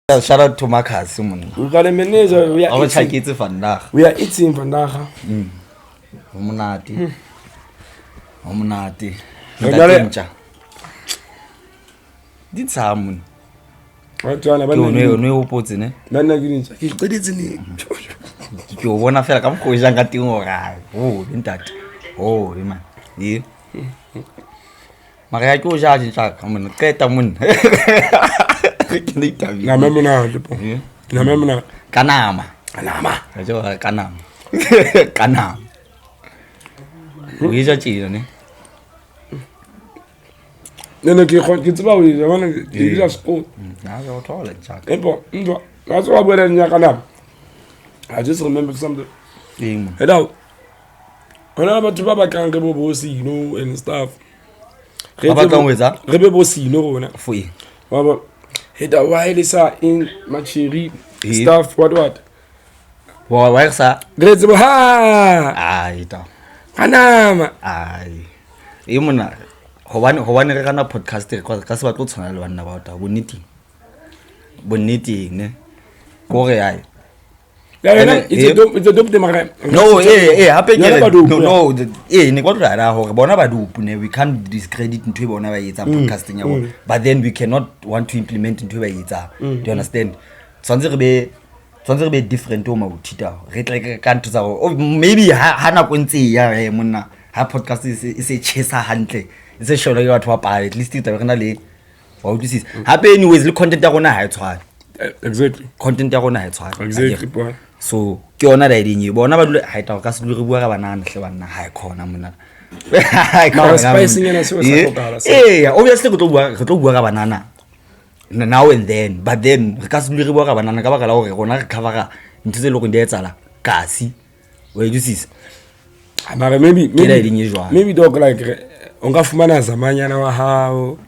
Shout out to Marcus. We got a manager. We are eating vandaag. Omunati. Dit samen. Wat jy nou no opotse ne. Nna ke ntse. Ke qedetse ne. Ke o bona fela ka mo go jang ka teng o ga. Oh, ntate. Oh, man. Ye. Mara ke o ja tsa ka mo qeta mo. Na memona le po. Na memona kanama. Ka jo kanama. Kanama. O isa tshilo ne. Nene ke tseba o ya bona ke dira sport. Na go thola tsa. Empo, ndo. Ga tso bua nya kana. I just remember something. Hello. Ona batho ba ba kang re bo bosi, and stuff. Ba ba kang wetsa? Re be bosi rona. Foi. Baba. Heda why lisa in machiri stuff what? Wa sa. Re tsebo ha. Ai ta. Kanama. Ai. E mona hobane re kana podcast ka se ba tlo tshwana le bana ba ta boniti ne go re ai it's a dope de mara no hape ke no ne go rara hore bona ba dupu ne we can't discredit into bona ba etsa podcasting ya bona but then we cannot want to implement into ba etsa do you understand tsantse re be different o ma uthita re tle ka ntse tsa maybe ha na go ntse ya monna ha podcast se chesa hantle it's a show like batho ba pa at least it re na le wa utlwisisa hape anyways le content ya rona ha e tshwane exactly content ya rona ha e tshwane exactly boy so ke yona da edinye bona ba dule ha ita ka se dule re bua ka banana hle banna ha e khona mona ha e khona spicing ena se o sa tlhokala obviously re tlo bua ka banana now and then but then re ka se dule re bua ka banana ka baka la hore rona re cover ntse le go ndi etsala kasi o utlwisisa mara maybe dog like ungafumana zamanyana wa hao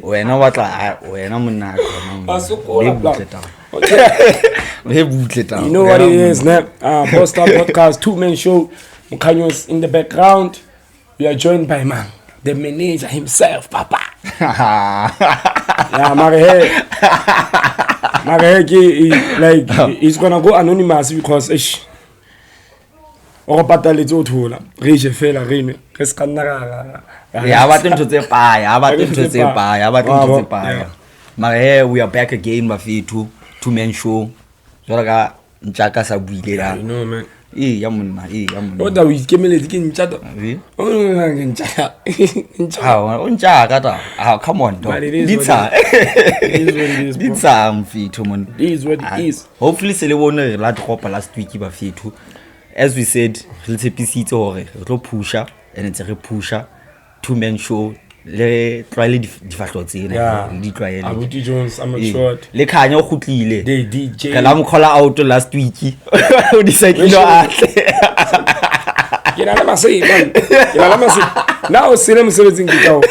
wena monna you know what it is now Post Star Podcast 2-man show Mukhanyo's in the background. We are joined by the manager himself, Papa. Yeah, Mareheki he's gonna go anonymous because o patale tso thola re je fela re ne re se kana ya ba tentse tse pa mara we are back again mafethu 2-man show jwala ka ntjaka sa buile la no man ya monna o da o ikemeletse ke ntjata o ke ntjata o ntjaka ta come on dog ditsa mfethu mon is what it is hopefully se le bone re la dropa last week ba fethu as we said re tshepisitse hore re tlo pusha and it's a pusha 2-man show le trial difahlo tsena di trial Abuti Jones I'm short le khanya o khutlile the DJ ka la mo call out last week o decide no atle ke na mase now sele mosebetsing ke tao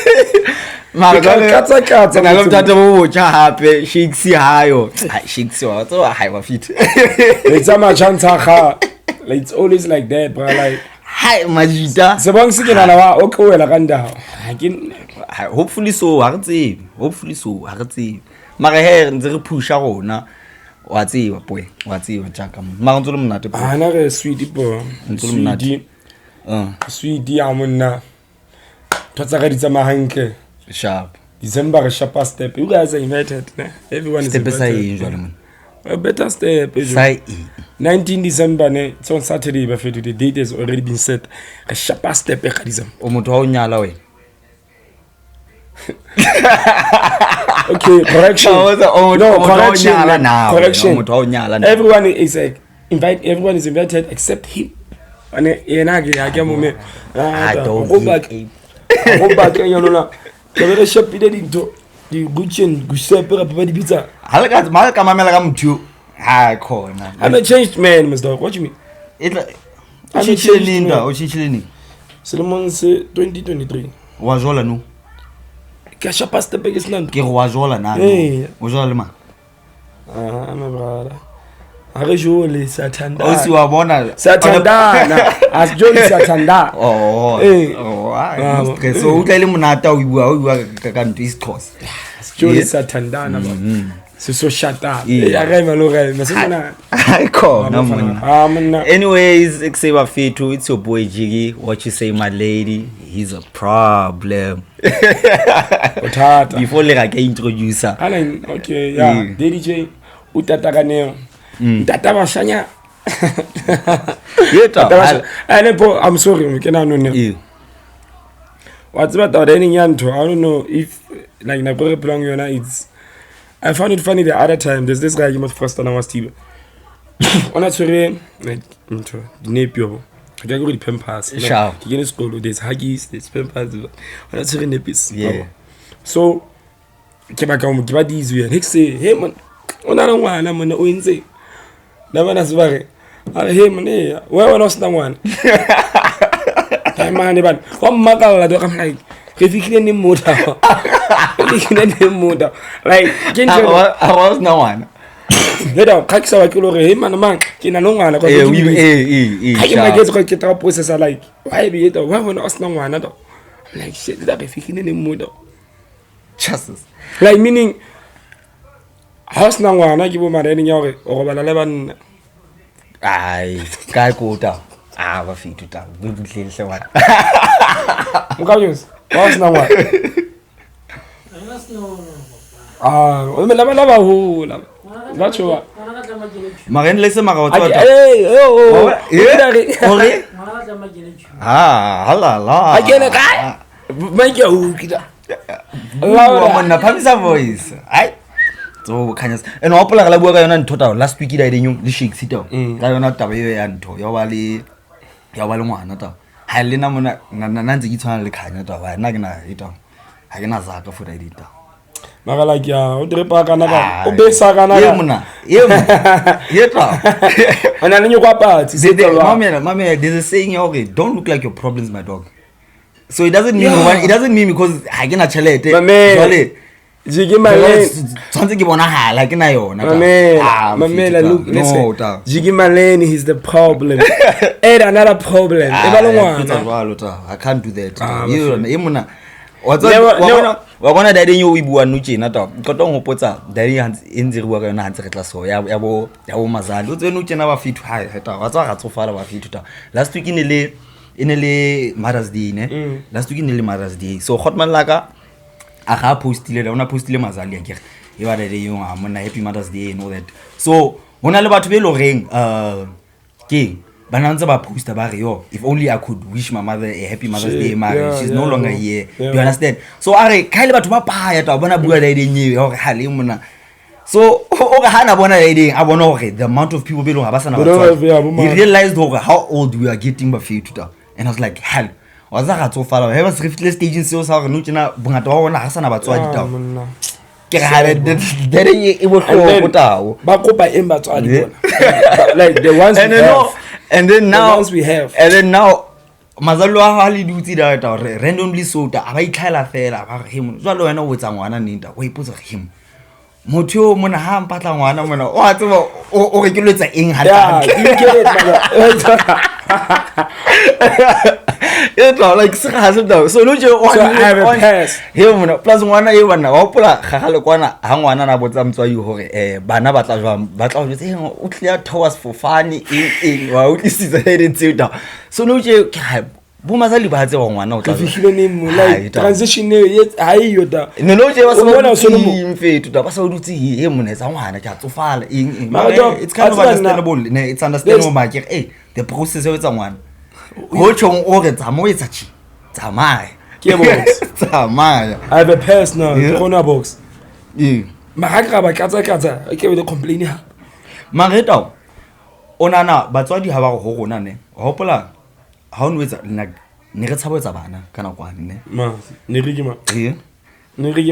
mara katsa na lo mtata bo cha hape shiksi hayo shiksi wa so ha wa fit it's a machanta kha it's always like that bro like hi majita se bang se ke nana wa o khwela ka ndaho hopefully so ha re tse mara he ntse re pusha rona wa tseba jaka mara ntse le monate bo ana re sweet bo ntse le monate sweet ya monna thotsa ga ditsa mahanke sharp December re sharp step you guys are invited everyone is invited step sai njalo man a better step sai 19 December it's on Saturday but the date has already been set a sharp step e December o motho wa o nyala we okay correction correction everyone is like everyone is invited except him ane yena ke mume go back yona ke re shapile dinto di gutchen gusepe ba di bitsa halaka mal ka mamela ka motho ha khona I'm a changed man Mr. What you mean o chichilini Solomon se 2023 wa jola no ke shapa step ke snan ke wa jola na o jola le ma my brother Are jole satanda. O si wa bona satanda as jole satanda. Oh. So utlele monata o bua ka ntwe East Coast. Story satandana ba. So shut up. Ya ga imalo ga masana. Anyways, ekseba fethu, it's your boy Jiggy. What you say, my lady? He's a problem. Before le ga introduce her. Okay, yeah. DJ utata kaneo. Tata bashanya. I'm sorry, we cannot know. What's about any yanto? I don't know if like na go belong you it's. I found it funny the other time. There's this guy you must first on our TV. On a sorry, like into nepio. I can go with Pampers. Sure. You get school. There's Huggies. There's Pampers. On a sorry nepis. Yeah. So, give these way. He say, hey man, on a one, I'm on the Wednesday. Never as very. Hey man, where was the one? Hey man, but one magal, I don't like. If you can name motor, like, I was no one. Let out catch our kilo him and a man in a long one. I can get our processor like, why be it? Why when us no one? Like shit, that if you can name motor. Justice. Like meaning, house no one, I give him any yard or 11. Aye, guy quota. Ah, what feet to town. We will say so. What's now what? Lava who? That's what. Marin, listen, Margot. Ah, I get a guy. Make your voice. I so kind of an opera like working on total last week. I didn't the shake sit down. I don't know and to your valley. Not Helena Nanzi eternally kind of Nagana it. I can ask for the editor. Magalakia, Udrepaka, Obesagana, and then you got part. Mamma, there's a saying, okay, don't look like your problems, my dog. So it doesn't mean it doesn't mean because I can actually Jiggy my lane. Something you wanna have like an iron. Look, listen. Jiggy my lane is the problem. Add another problem. I can't do that. What's we're gonna die in you Nuchi, not up. Got on Pota, Daddy and in the work and answer class. So, Yabo Mazan, do Nuchi never feet high. What's our so far about feet. Last week in LA Mother's Day, last week in LA Mother's Day. So, Hotman Laga. I post it. I want to post it. Mazali again. You are the young. I'm on Happy Mother's Day and all that. So when I about to be ring, King, Bananza post about yo. If only I could wish my mother a Happy Mother's Day, Mary. She's no longer here. You understand? So I kind of about to buy it. I want to buy it in you. Okay, Halimuna. So Hana Bona lady. I want to the amount of people below Habasana. He realized how old we are getting by few to. And I was like, hell. Was that so far? I was reflectless staging sales how Nuchina Bungato Hassan about so I it was back by Ember to like the ones and then now we have Mazalua Hali duty that randomly so that I tell fair about him. So I know what's someone and we put him. Motio Monaham Patawana, what or regulates in her. You get it, it's like so no I have a pass. Here plus one even opera Halakwana Hangwana about some so you Banabata battle with him clear towers for funny in this is a headed tutor. So no Bumazali has one out of like transition yet I no was one fate to the Basso him as I want to fall in it's kind of understandable. It's understandable, my the process of someone. Watch on organs, I'm always a chi. Tamai. I have a pass now, corner box. Mahaka by Kata, I came with a complaint. Marito Onana, but what do you have a Honane? Hopola. How was like Nigga Savana? Can I one? Nirigima.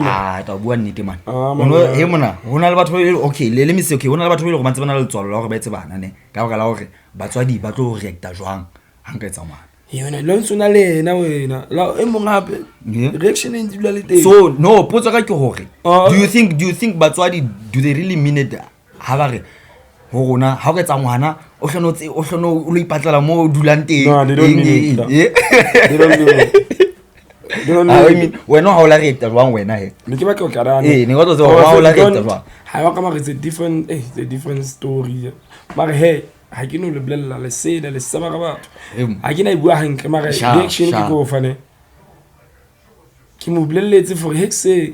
Ah, the one Nitiman. Himona, Hunalbatwil, okay, let me see, okay, Hunalbatwil, Manzamanal to Laura Betsavan, Gavalaure, but what do you battle react as one? You know, sooner now, happen. Reaction individuality. So no, put a right to Hori. Do you think Batswadi do they really mean it? Havare Horona, how get someone? Oceano, Uli Patala, more Dulante. No, they don't mean it. They don't do it. wena ha o la reacta jwang wena he ne ke ba ke ka rana ne go tlo ha o la reacta jwang ha wa ka ma it's a different story mara he ha ke no le blella le sele le saba ka batho ha ke na e bua hantle mara reaction ke go fane ke mo blelletse for hexe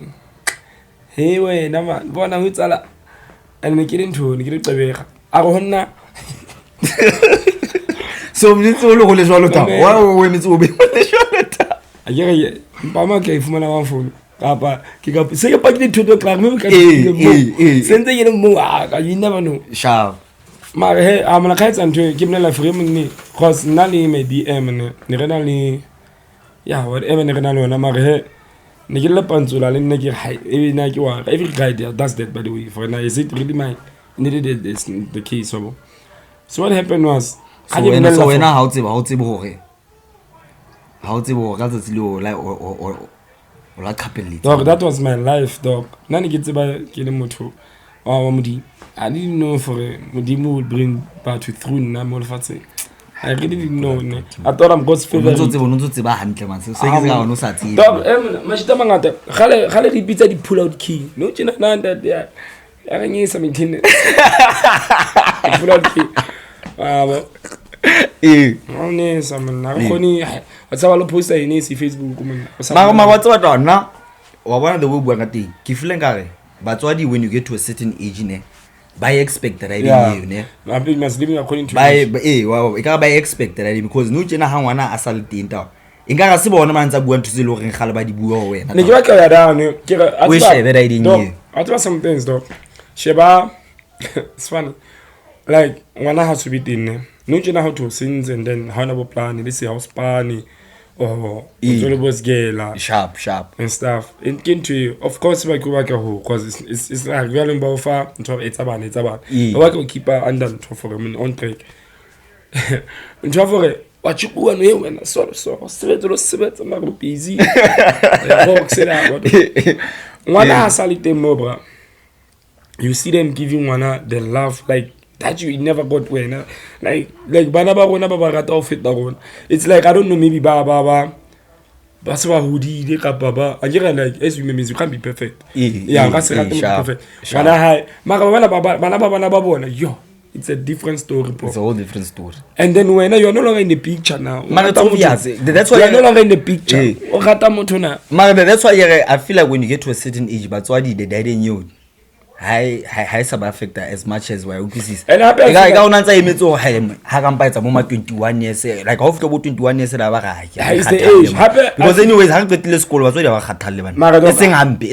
he wena man bona ho tsala ene ke ntho ne ke qebega a go honna so mnitso lo go le jwalo ta wa we mitso be le jwalo ta a ke ba ma ke fumana wa phone kapa ke ka se ke pa ke thuto tla me ka sentse ke le mo a you never know sharp mara he a mona khaitsa ntho ke mnela frame ni cause nna le me DM ne rena le ya whatever ne rena le ona mara he ne ke le pantsula le nne ke e na ke wa every guy there does that by the way for now is it really my needed is the case so what happened was so wena ha o tsebe hore ka tsatsi le o la couple dog that was my life dog nani ke tseba ke le motho wa modi I didn't know for Modimo would bring back to through na mo lefatse I really didn't know ne I thought I'm God's favorite no tseba hantle man se ke ga no sa tsebe dog mashita mangata gale di bitsa di pull out key no tsena na that ya ga nyisa mithini pull out key one sama na khoni wa tsaba lo poster ine si Facebook mara wa tsaba tona wa bona the way bua ka teng ke feel nkare batswadi when you get to a certain age ne by expect right you ne I be must living according to by wow e ka by expect right because no tsena ha ngwana a sa le teng ta e ka ga se bona man tsa bua ntse le gore gale ba di bua wena ne ke ba ka ya down ke ga we share that idea you I tell some things though sheba it's funny like ngwana has to be thin no tsena how to sins and then how na bo plan this house plan or was gela sharp and stuff into of course ba go back ho because it's like really about far into it's about I go keep under for on track into for what you go no when so sebetsa ma go busy box it out one salite mobra you see them giving one the love like that you never got when like bana ba rona ba rata o feta rona it's like I don't know maybe ba sa hudi le ka baba a jira like as we means you can't be perfect yeah ka se rata perfect bana hai mara bana ba bona yo it's a different story bro it's a whole different story and then when you're no longer in the picture now mara that's why you're no longer in the picture o rata motho na mara that's why I feel like when you get to a certain age but why they died in you high sub affector as much as why ukuzisa ga una ntsa emetso ha ka mpaitsa mo ma 21 years like how fika bo 21 years la ba ga because anyways ha qetile sekolo ba tswa ba kgathalle bana e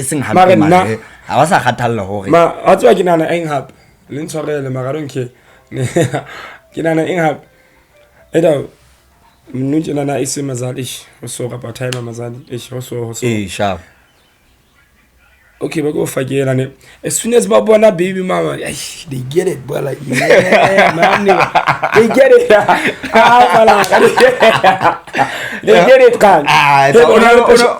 seng hampe mara ha ba sa kgathalla hore ma a tswa ke nana eng hape le ntshwarele mara donke ke nana eng hape eda mnunje nana isemazali o so ka pa time amazali o so sharp okay we go fakela ne as soon as ba bona baby mama they get it boy like yeah man they get it voilà they get it kan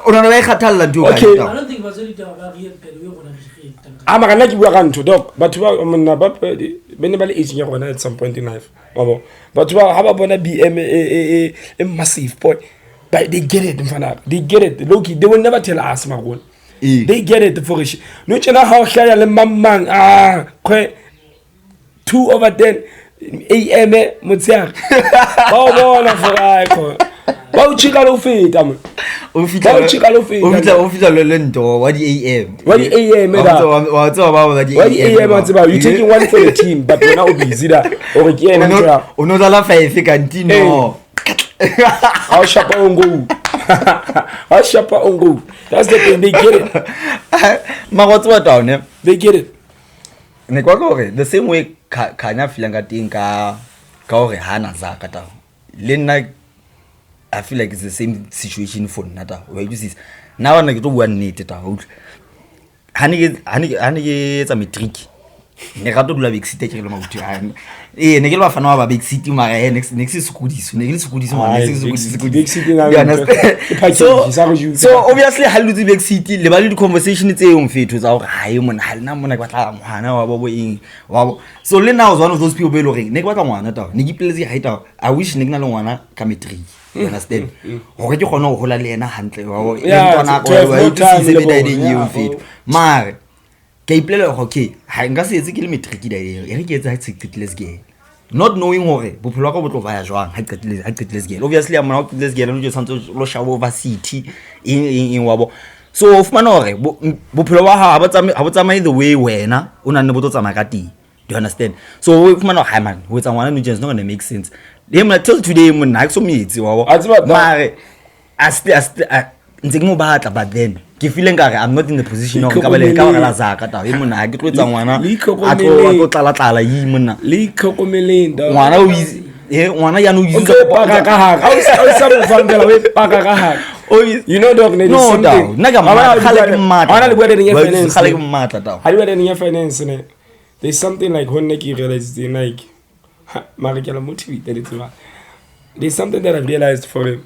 ona ba khatalla nto ka I don't think bazoli ta ba real pele we gona re mara nna ke bua ka ntho dog batho ba monna ba bene ba le age ya gona at some point in life wabo batho ba ha ba bona BM a massive boy but they get it mfana they get it loki they will never tell us magona they get it for it no tsena ha o hlaya le mamang kwe 2/10 AM motsiang ba bona for ai ko ba o tshika lo feta mo o fitla le ndo wa di AM da wa tswa ba di AM wa tsba you taking one for the team but you're now busy da o re ke ena o no dala 5 kantino I'll shop ongo. That's the thing, they get it. Magotwa down, they get it. Ne kwa gore the same way kanya filanga ting ka gore hana zaka ta. Le nna I feel like it's the same situation for nata. Where you see now na ke to bua nnete ta ho. Hani ke tsa matric. ne gato dula big city ke le mauti a ne ke le ba fana ba big city mara next sekudiso ne ke le sekudiso mara big city na so obviously ha lutse big city le ba le di conversation tse yo mfetho tsa gore ha e mona ha le na mona ke batla ngwana wa bo eng wa so le now is one of those people be lo reng ne ke batla ngwana ta ne ke pletse ha ita I wish ne ke na le ngwana ka matric you understand gore ke gona go hola le ena hantle wa ntwana go wa itse be dai ding yo mfetho mara ke iplela okay ha nka se etse ke le matric dai e re ke etsa ha tsekitles game not knowing hore bophelo go botlo vaya jwang ha qetile game obviously I'm not qetile game no je santse lo shawo over city in wabo so of mana hore bophelo wa ha ba tsamaye the way wena o nna ne botlo tsamaya ka teng do you understand so of mana ha man ho etsa ngwana no just not going to make sense le mna till today mna ha so metsi wabo mare ntse ke mo batla but then ke feeling ka I'm not in the position of ka bale ka la zaka ta e mona ha ke tlo etsa ngwana a tlo tlala yi mona le khokomeleng ngwana o ngwana ya no use paka ka ha o sa mo fangela we paka ka ha you know dog no something na ga khale ke mata ana le bua ding ya finance khale ke mata ta ha le bua ding ya finance ne there's something like when I realized like mara ke la motivated it's there's something that I've realized for him.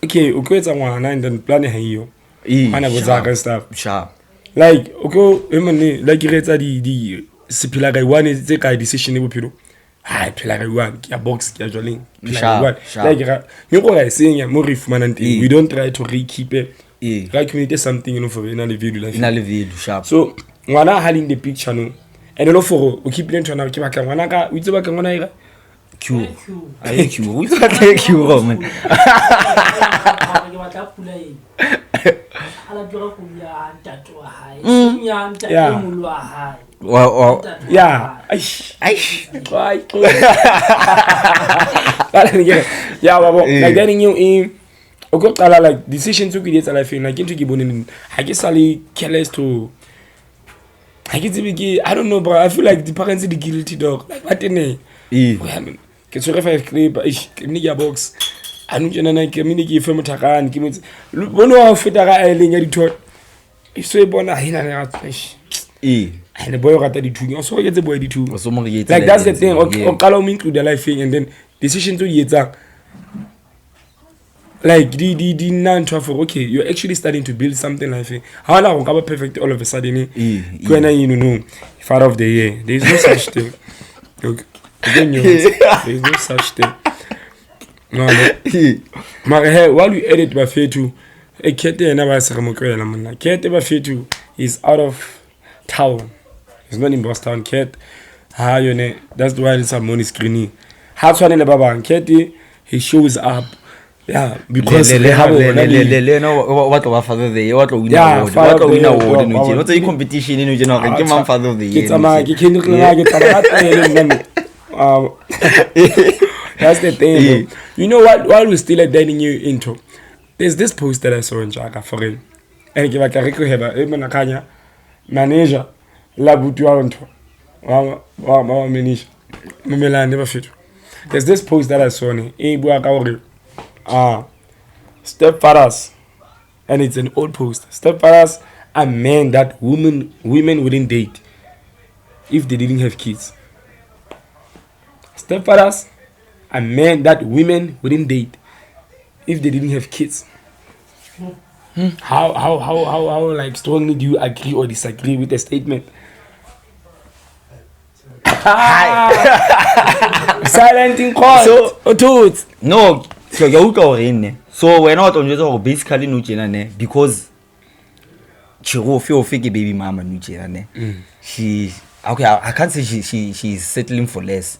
Okay, ukwetsa ngwana and then plan ha hiyo ana go tsaka stuff sharp like okay emane like re tsa di sepila ga one tse ka decision e bophelo ha phela ga one ke box ke joleng like ga yo go ga senya mo re fumana nteng we don't try to keep right community something you know for in the video life in the video sharp so ngwana ha in the picture no and no for o keep lento na ke ba ka ngwana ka o itse ba ka ngwana ira Q I Q we got Q man yeah like then you in okay like decisions to create a life like into ke boneng ha ke sale careless to I don't know bro I feel like the parents are guilty dog like what ne ke tsore 5 clip ke mini box anu jena na ke mini ke fe mothakane ke motse bono wa feta ga a leng ya ditho e so e bona hina na ene boyo ga ta dithunya so ke tse boyo dithunya so mo re yetse like that's the thing okay o kala o include the life thing and then decisions to yetsa like the non for okay you're actually starting to build something like how na go ka ba perfect all of a sudden kwena you know far of the year there is no such thing okay there is no such thing no mara while you edit ba fetu e kete na ba se mo kwela monna kete ba fetu is out of town it's not in Boston ket ha yone that's why it's a money screening ha tshwane le ba bang kete he shows up yeah because le no what of father the what win award no je no tse competition no je no ke man father of the year ke tsama ke kendikela ke tsama ka that's the thing you know what while we still dining you into there's this post that I saw in Jaka for him and ke ba ka re go heba e mona kanya manager la butu wa ntho wa manager momelane ba fethu there's this post that I saw e bua ka hore stepfathers and it's an old post stepfathers are men that women wouldn't date if they didn't have kids. Stepfathers are men that women wouldn't date if they didn't have kids. How like strongly do you agree or disagree with the statement? Silent in court. So no so you go in so we're not on just basically no jena because chiro fe baby mama no jena she okay I can't say she's settling for less.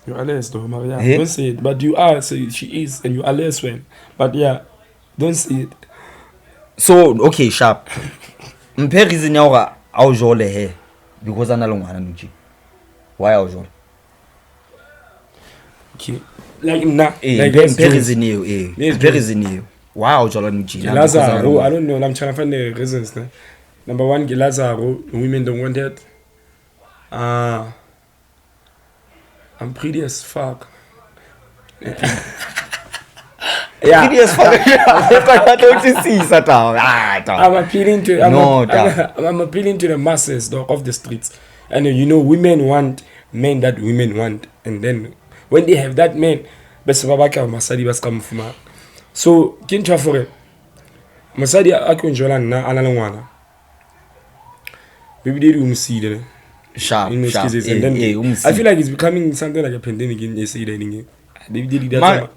You are less though, Maria. Yeah. Don't say it. But you are, so she is, and you are less when. But yeah, don't say it. So, okay, sharp. Mpe reason ya au jole he because ana lo ngwana nuji. Why au jole? Okay. Like na, like mpe reason you, mpe reason you. Why au jole nuji? I don't know. I'm trying to find the reasons. Number one, Lazaro, women don't want that. I'm pretty as fuck. Yeah. 3 years I don't see that. I'm appealing to the masses of the streets. And you know, women want men that women want. And then when they have that man, so kincha for it. Masadi akonjola na analangwana. Maybe they don't see them. Sharp. And then I feel like it's becoming something like a pandemic in SA. They did that.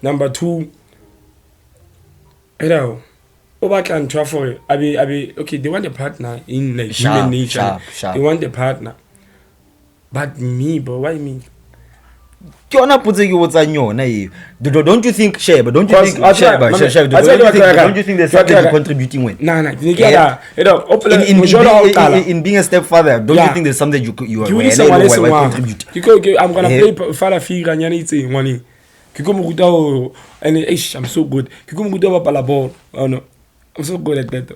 Number 2, over can travel. Okay, they want a partner in like human nature. They want a partner. But me, but why me? Don't you think Sheba? Don't you think there's something contributing with? In being a stepfather, don't you think there's something you contribute? I'm gonna play father figure and anything money. And I'm so good. Oh no, I'm so good at that.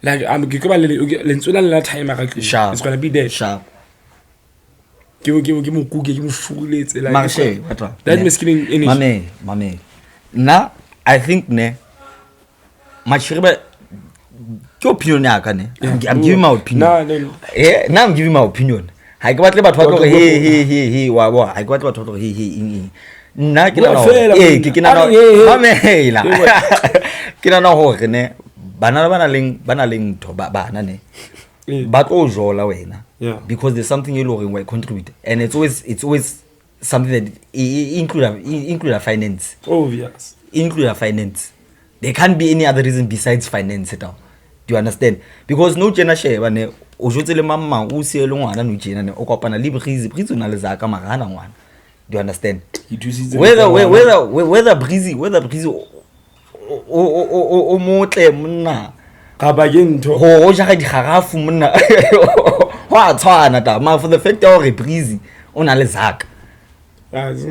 Like I'm it's gonna be there. Sharp. Give me cookie, give me food. That miskin in Mame. Now I think Machiriba your opinion. I'm giving my opinion. Now I'm giving my opinion. I got about hey, I got about he. Na kina no banaling to bana ne. But ojola wena. Yeah. Because there's something you looking where contribute, and it's always something that include a finance. Oh yes. Include a finance. There can't be any other reason besides finance it out. Do you understand? Because no jena share bane ojotele mama o se le ngwana no jena ne o kopana le brizi na le zaka magana ngwana. Do you understand? Whether breezy o motle monna ka ba yento ho ja ga di garafu monna wa tshwana ta ma for the fact that o breezy o na le zaka. It's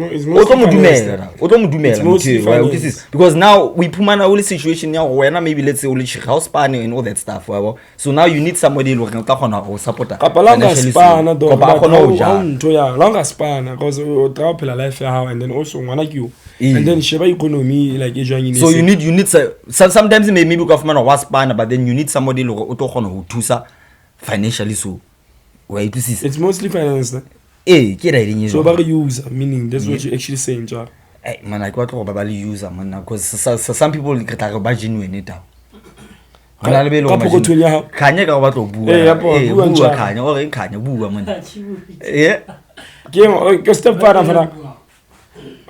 because now we pumana all situation now where maybe let's say only house span and all that stuff. So now you need somebody looking to support longer span because life how and then also you and then sheba economy like so you need sometimes maybe government or span but then you need somebody who financially so where it's mostly finance. So about user meaning that's what you actually saying, Jack. Man, I got about user man because some people get a genuine it. Kanya ka batlo bua. Kanya o reng kanya bua man. Game step father for that.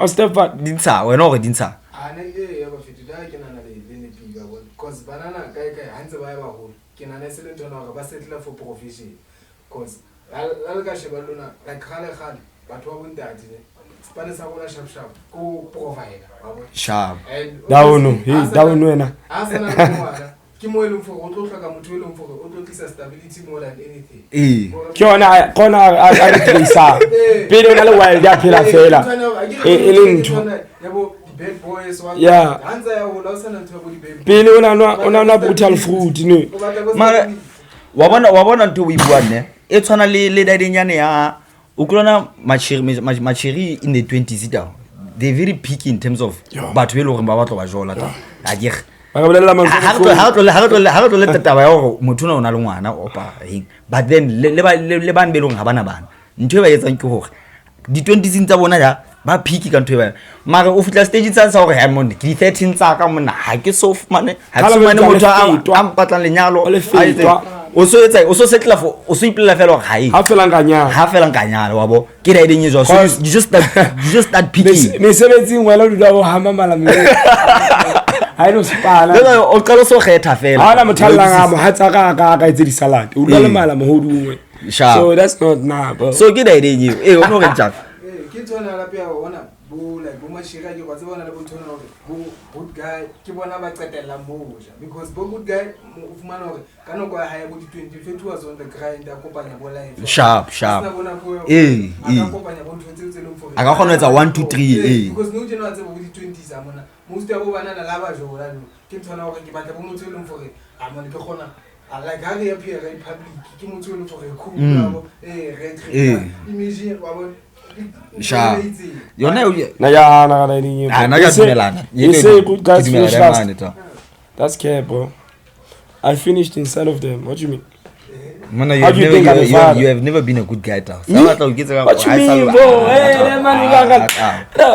Step father dintsha wena o re dintsha. Ya ba fetida ke nana le benefit ka bona cause banana kai hantse ba ya ba ho ke nana se le ntona ga ba settle for profession cause la ka sheba lona like khale batho ba bontate ne spane sa bona sharp ko provider ba bona sharp down wena asana ngwana ke mo eleng for o tlo hloka motho eleng for o tlo tlisa stability more than anything ke ona a tlisa pele ona le wild ya phela fela e leng ntho yabo bad boys wa hanza ya hola usana ntho ya bo di baby pele ona brutal fruit ne mara wa bona ntho o ibuane e tshwana le dadenyane ya ukulona machiri in the 20s down they very picky in terms of batho be lo re ba batlo ba jola ta a dire ba bolela manzo ha go le taba ya go motho na ona le ngwana opa but then le ban be lo ga bana ntho e ba etsang ke gore di 20s tsa bona ya ba picky ka ntho e ba mara o fitla stage tsa gore ha mone di 13 tsa ka mona ha ke so mane ha ke so mane motho a mpatlang lenyalo o so setla for o so iplela fela ga ha fela nganyana wa bo ke ra edeng so you just start picky me sebetsing wela dula o hama mala me ha no spala o qalo so kgetha fela ha la mothalla mo hatsa ka itse di salad o dula le mala mohodu so that's not nah so ke ra edeng o no re tsa ke tsona la pia ona bo like bo mashira ke kwa tsebona le bo tsona hore bo good guy ke bona ba qetella moja because bo good guy o fumana hore ka no kwa haya bo di 20 fetu was on the grind a kopanya bo life sharp a kopanya bo ntse le mfo a ka gona etsa 1 2 3 because no jeno atse bo di 20s a mona most ya bo bana la ba jola no ke tsona hore ke batla bo motho le mfo re a mona ke gona like ha re appear in public ke motho le mfo re cool re imagine wa bo Sha. Yona na ya na kana ni. Na ya dumelana. You say good guys finish last. That's care, bro. I finished inside of them. What do you mean? Man, you have never been a good guy, though. What you mean, bro? Hey, man,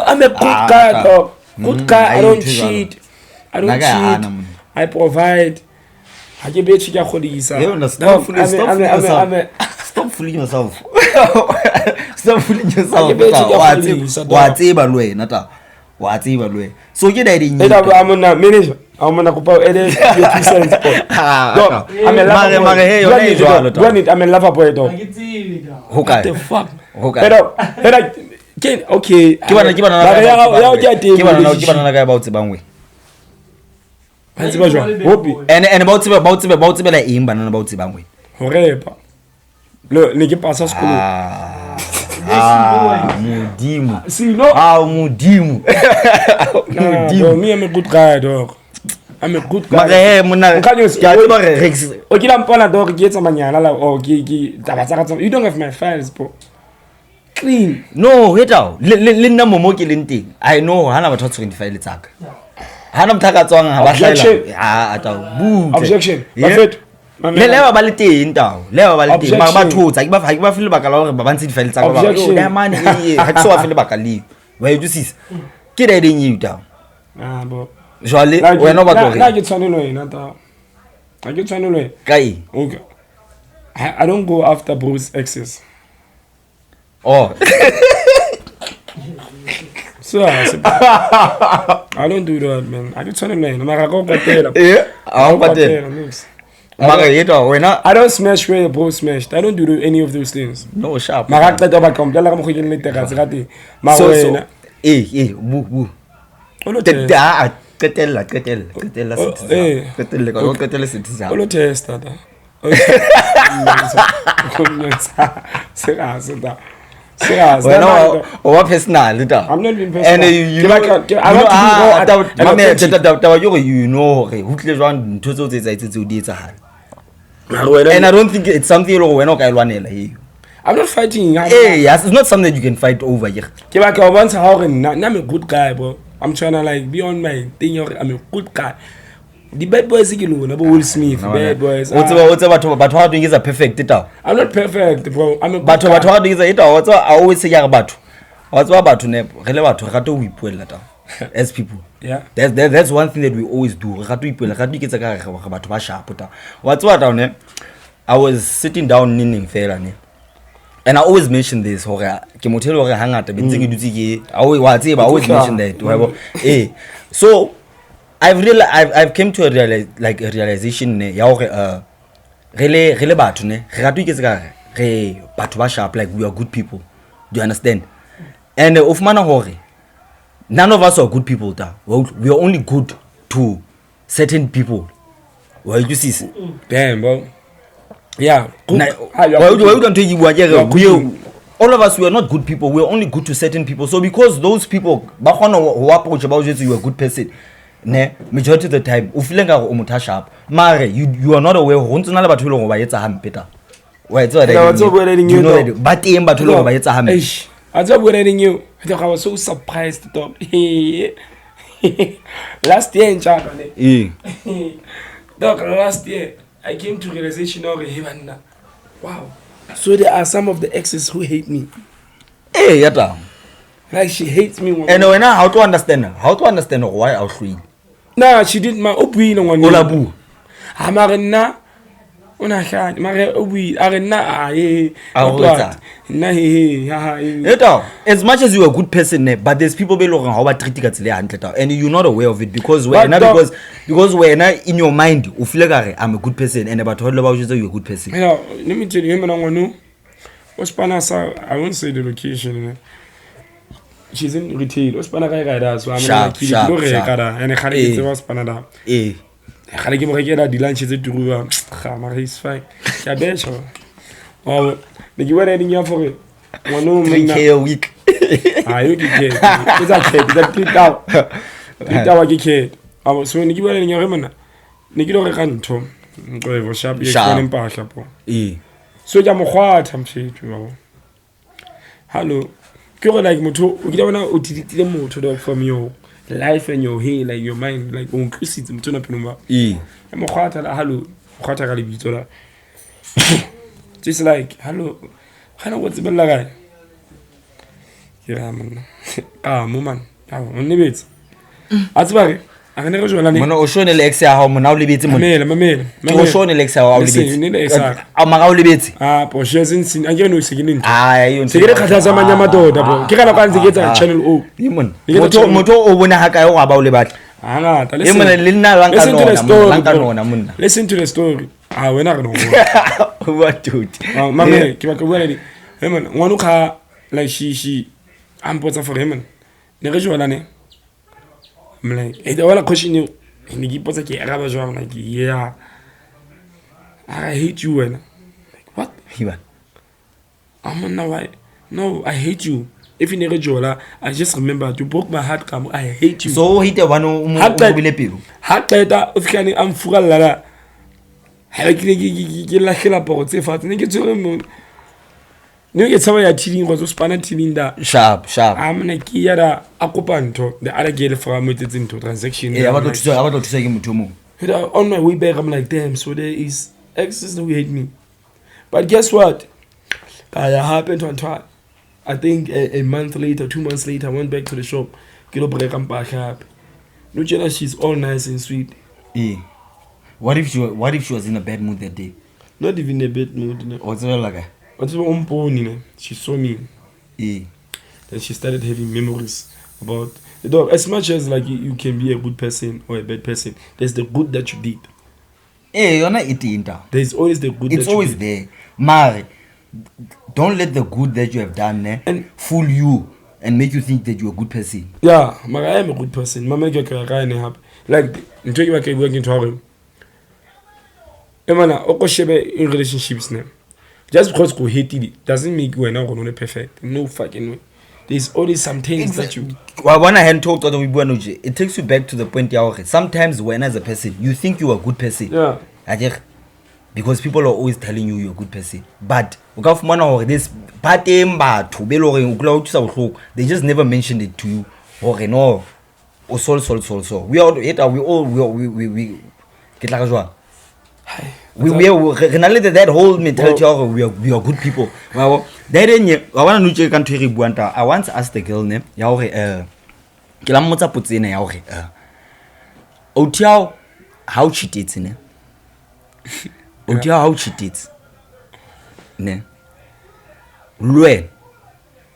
I'm a good guy, dog. Good guy. I don't cheat. I provide. I give you a chance. Stop fooling yourself. Stop fooling yourself. What's even so you didn't. I'm on a manager. I'm gonna go out your 2 cents. I'm a lover boy, dog. What the fuck? Okay. Give another about Bangwe. And about him, but about Bangwe. Horrible. Look, Niki Passa school. Mudimu. See, no. Mudimu. Mudimu. Me, I'm a good guy, dog. I'm a good guy. Okay, I'm gonna dog get some manana or you don't have my files, bro. Clean. No, wait out. Linda Momoki Linti. I know Hana was talking to file it. Hanam Takatong. Objection. Perfect. Lewa balite into. Lewa balite. Mama told I feel back along Babansi felt that man. I saw a feel back a leave. Where you see? Get it in you down. Bro. Surely, we're not about to get away. I get away. Guy. Okay. I don't go after Bruce exes. Oh. So I don't do that, man. I get away. Yeah. I don't smash where bro smashed. I don't do any of those things. No sharp. Boo. Ketela. I'm not being personal. And I don't think it's something I'm not fighting. Hey, yes, it's not something that you can fight over here. I'm a good guy, bro. I'm trying to like be on my thing. I'm a good guy. The bad boys, you know, Will Smith, bad boys. But how do you get a perfect it out? I'm not perfect, bro. I'm a but how do you say it out? What's I always say about what's about to nep relevant to we pull letter as people. Yeah, that's one thing that we always do. What's what down there? I was sitting down in Fairane. And I always mention this. I always mention that. So I've came to a realization. Like we are good people. Do you understand? And of manahore, none of us are good people. We are only good to certain people. Well, you see, damn, bro. Yeah. All of us, we are not good people. We are only good to certain people. So because those people, who approach about you are a good person, majority of the time, you are not aware. I was so surprised. Last year in China, last year. I came to realization of wow. So there are some of the exes who hate me. Hey, yata. Like she hates me. And how to understand her? How to understand her? Why I was free? Nah, she did my opinion on Olabu. Amarena. As much as you're a good person, but there's people how treat and you're not aware of it because we're in your mind, you feel like I'm a good person and about you're a good person. Let me tell you, I won't say the location. She's in retail. So I'm I give a the lunch is to he's fine. I bet you. Oh, did you wear anything here for it? 3K a week. You get it's a kid, that clipped out. Clipped out a kid. I was when you were in your women. Nikito can to go sharp in Pasha. So I'm a what I'm saying to you. Hello. like motho o kile bona o delete motho dog from your life and your hair, like your mind, like o increase motho na phenoma mo khwatha la hallo khwatha ka le bitso la just like hallo khana go tsebella kae yeah man mo man o nebetse a tsebare a gane go jona ne mona o shone le ex ya hao mona o lebetse mona mamela o shone le ex ya hao o lebetse a maga o lebetse po shezin sin a ke no se ke nne yo se ke khatha sa manya madoda bro ke kana ka ntse ke tsa channel o moto o bona ha kae o ga ba o le batla ngata le mona le nna la nka nona monna listen to the story wena ga no what dude mama ke ba ke bua le man ngwana kha like she ampotsa for him ne re jona ne I'm like, hey, the one question you, and he keeps like, I'm like, yeah, I hate you, and like, what? I'm not why. No, I hate you. If you never jola, I just remember you broke my heart. Come, I hate you. So hate the one who heart better. If you I'm full la. I get like hell about say fast. Nigga, to him. No, get some of your cheating was spanning in that sharp. I'm like, yeah, Akupanto, the other girl from it into transaction. Yeah, I want to say him to move. On my way back, I'm like, damn, so there is exes who hate me. But guess what? It happened on time. I think a month later, 2 months later, I went back to the shop. Get up, I'm back up. No, Jenna, she's all nice and sweet. Yeah. What if she was in a bad mood that day? Not even a bad mood. What's it like? She saw me. Yeah. Then she started having memories about the dog. As much as like you can be a good person or a bad person, there's the good that you did. Hey, you're not eating that. There's always the good. It's that always you did. there. Mari, don't let the good that you have done and fool you and make you think that you're a good person. Yeah, Mari, I am a good person. Mama, like I'm talking about working to him. Emana, okoshebe in relationships now. Just because you hate it doesn't make you not going to perfect. No fucking way. There's always some things that you. When I had talked to the it takes you back to the point. Sometimes when as a person you think you are a good person. Yeah. Because people are always telling you you're a good person. But this they just never mentioned it to you. Okay, no. So we all get like a we that whole mentality we are good people. Well, I once asked the girl name how she did ne how she did ne lwe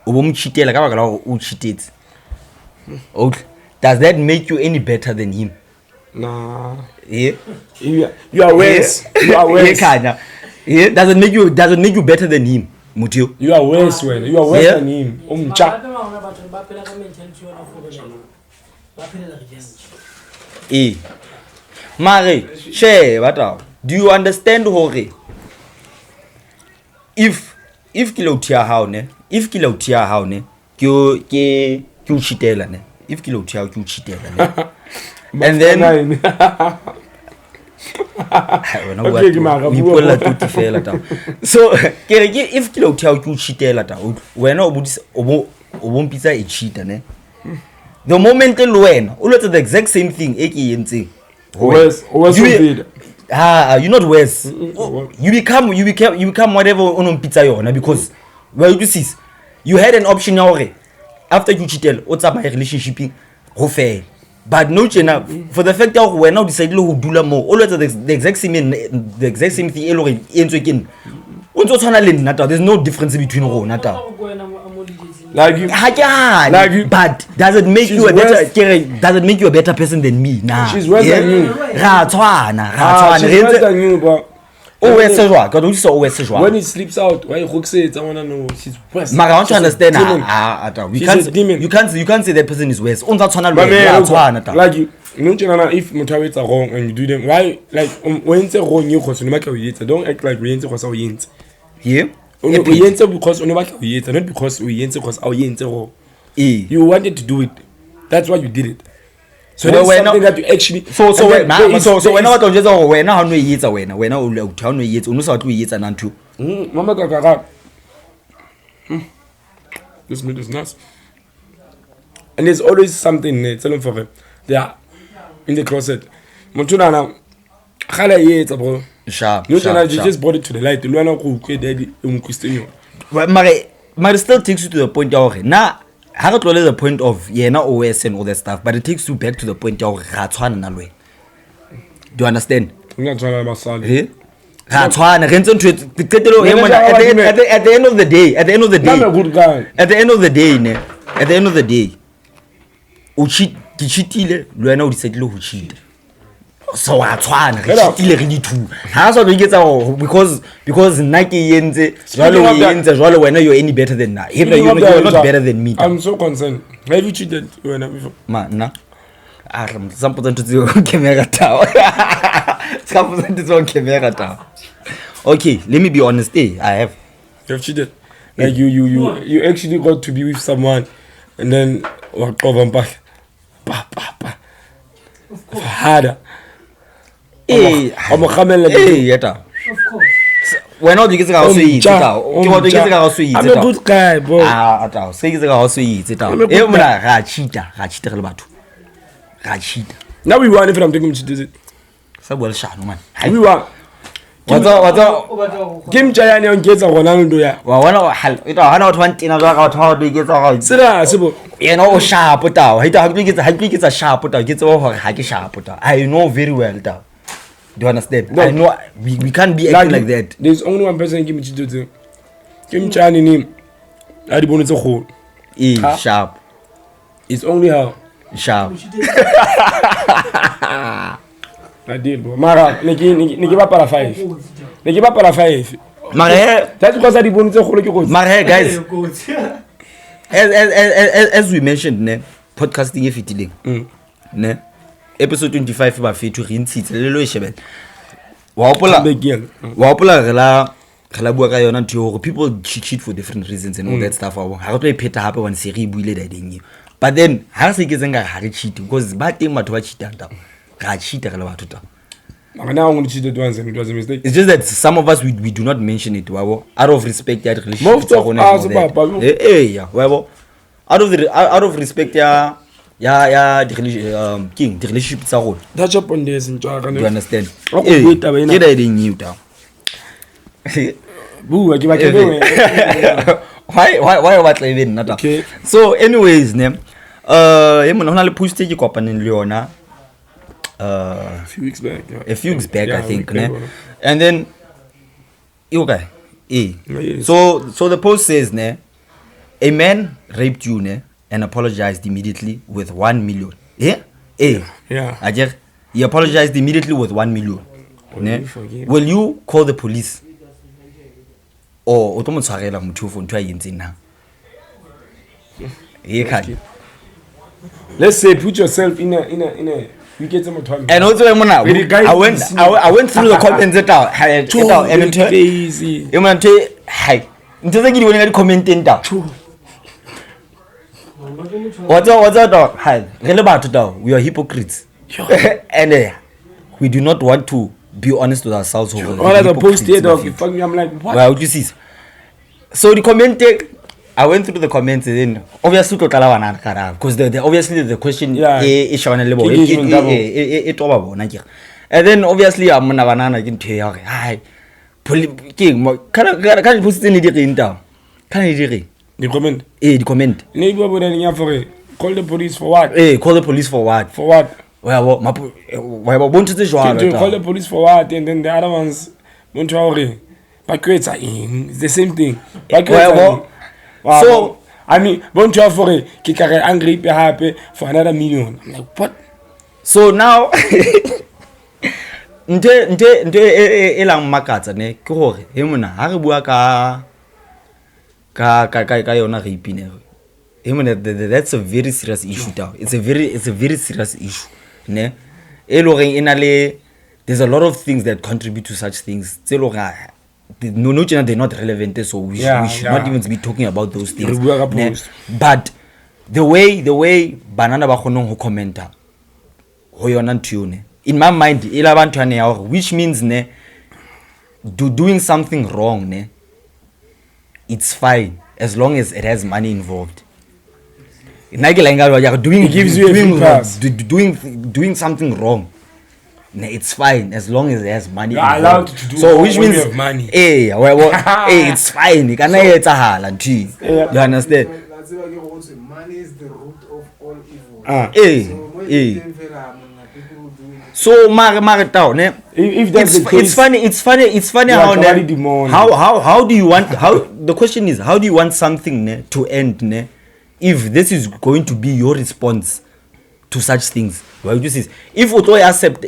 obomchitela ka bakala o cheated. Does that make you any better than him? Nah. Yeah. You are worse. You are worse. Yeah. Doesn't make you better than him, Mutio. You are worse when you are worse than him. Mare, share what? Do you understand Hore? If kilo tia how ne? If kilo tia how ne? Ke chitela ne? If kilo tia ku chitela ne? And then so if kilo tia ku chitela ta wena o pizza e cheater ne? The moment when o the exact same thing e ke yentse you're not worse. You become whatever on pizza yona because well you had an option now after you cheated what's up my relationship go fair but no chena for the fact that we now decided to do more always the exact same thing into again there's no difference between nata like you but does it make you a better person than me? Nah. She's worse than you. She's worse than you, bro. When he sleeps out, why you say I wanna know she's worse. I want to understand. You can't say that person is worse. Like you if motivates are wrong and you do them, why like when it's wrong you don't act like we ain't. Yeah. Because not because we you wanted to do it. That's why you did it. So that's something that you actually Mama this meat is nice. And there's always something tell them for it. They are in the closet. Montuna bro. Sharp. You just brought it to the light. You know who daddy question. But it still takes you to the point of now. I got the point of na OS and all that stuff, but it takes you back to the point of do you understand? I'm not trying to at the end of the day, I'm a good guy. At the end of the day, o cheatile le wena o disetile ho cheat. So a tshwana re cheatile re di two. Ha so re getsa because nna ke yentse jwale wena you're any better than na. You're not better than me. I'm so concerned. Have you cheated when before? Man, some percent to camera tower. Some percent to camera tower. Okay, let me be honest. I have. You have cheated. Like you actually got to be with someone and then walk over and back. Harder. Hey, I'm a camel. Hey, yeta. Of course. When all you get to eat it out. I'm a good guy, bro. Say it's also eat it out. Cheater. Now we want if I'm taking to do it. So well shot, man. We want. What's up? Kim Chayani on gets a Ronaldo. One of hell, 20 in a lot how big it's all. You know, sharp put out. He gets a sharp put out, gets over hacky sharp put out. I know very well that. Do you understand? No. I know we can't be acting like that. There's only one person Kim Chayani. Kim Chayani name. I don't know whole. Sharp. It's only her. Sharp. I did, bro. Mara, niki ba para 5. Mara, that's because I didn't go. Mara, guys. As we mentioned, ne podcasting e fitile. Ne episode 25 ba fetu re ntshitse le lo shebela. Wa hopola gela bua ka yona ntho gore people cheat for different reasons and all that stuff. Ha re tlo ipheta hape one series buile dadeng. But then ha se ke tsenga ha re cheat because ba teng batho ba cheatang ta. Ga cheat ga le batho ta. Now I'm going to cheat it once and it was a mistake. It's just that some of us we do not mention it. Out of respect, relationship. Most of us, yeah. Out of respect, the relationship. That's up on this. Do you understand? Get it in you down. Boo, I give a why what living? Okay. So, anyways, name. Pushed you up in Leona. A few weeks back, I think, and then okay, so the post says, ne, a man raped you, ne, and apologized immediately with 1 million. He apologized immediately with 1 million. Ne? Will you call the police or otomotshwarela motho for ntwa yentseng na? Let's say put yourself in a you get some time. And also I went through the comments and crazy. You man say hi. Ntsetse ke di bona ka commenting ta. What's up? Hi. Re le batho ta. We are hypocrites. And we do not want to be honest with ourselves over. All the post here dog, you fuck me, I'm like, what? Well, you see. So the commenting, I went through the comments and then obviously because obviously the question is and then obviously I'm na banana ke nthe ya re hi can post any di down can I dire the comment the comment ne bua bona nya for call the police for what call the police for what well want to call the police for what and then the other ones want to it's the same thing so I mean want to for ke kare angry pe hape for another million. I'm like what? So now nte e lang makatsa ne ke gore he mona ha re bua ka yona re ipine he mona that's a very serious issue now. It's a very serious issue ne e lo reng inale there's a lot of things that contribute to such things tse lo ga no they're not relevant, so we should not even be talking about those things. But the way banana ba khonong ho commenta ho yona ntune in my mind ila bantwane ya which means ne doing something wrong ne it's fine as long as it has money involved. Doing It gives you a free pass. doing something wrong. It's fine as long as it has money. You're allowed to do so, wrong which when means you have money. hey, it's fine. You can you understand? Money is the root of all evil. So if that's the case, it's funny how do you want the question is how do you want something to end if this is going to be your response to such things? Well, you see, if you accept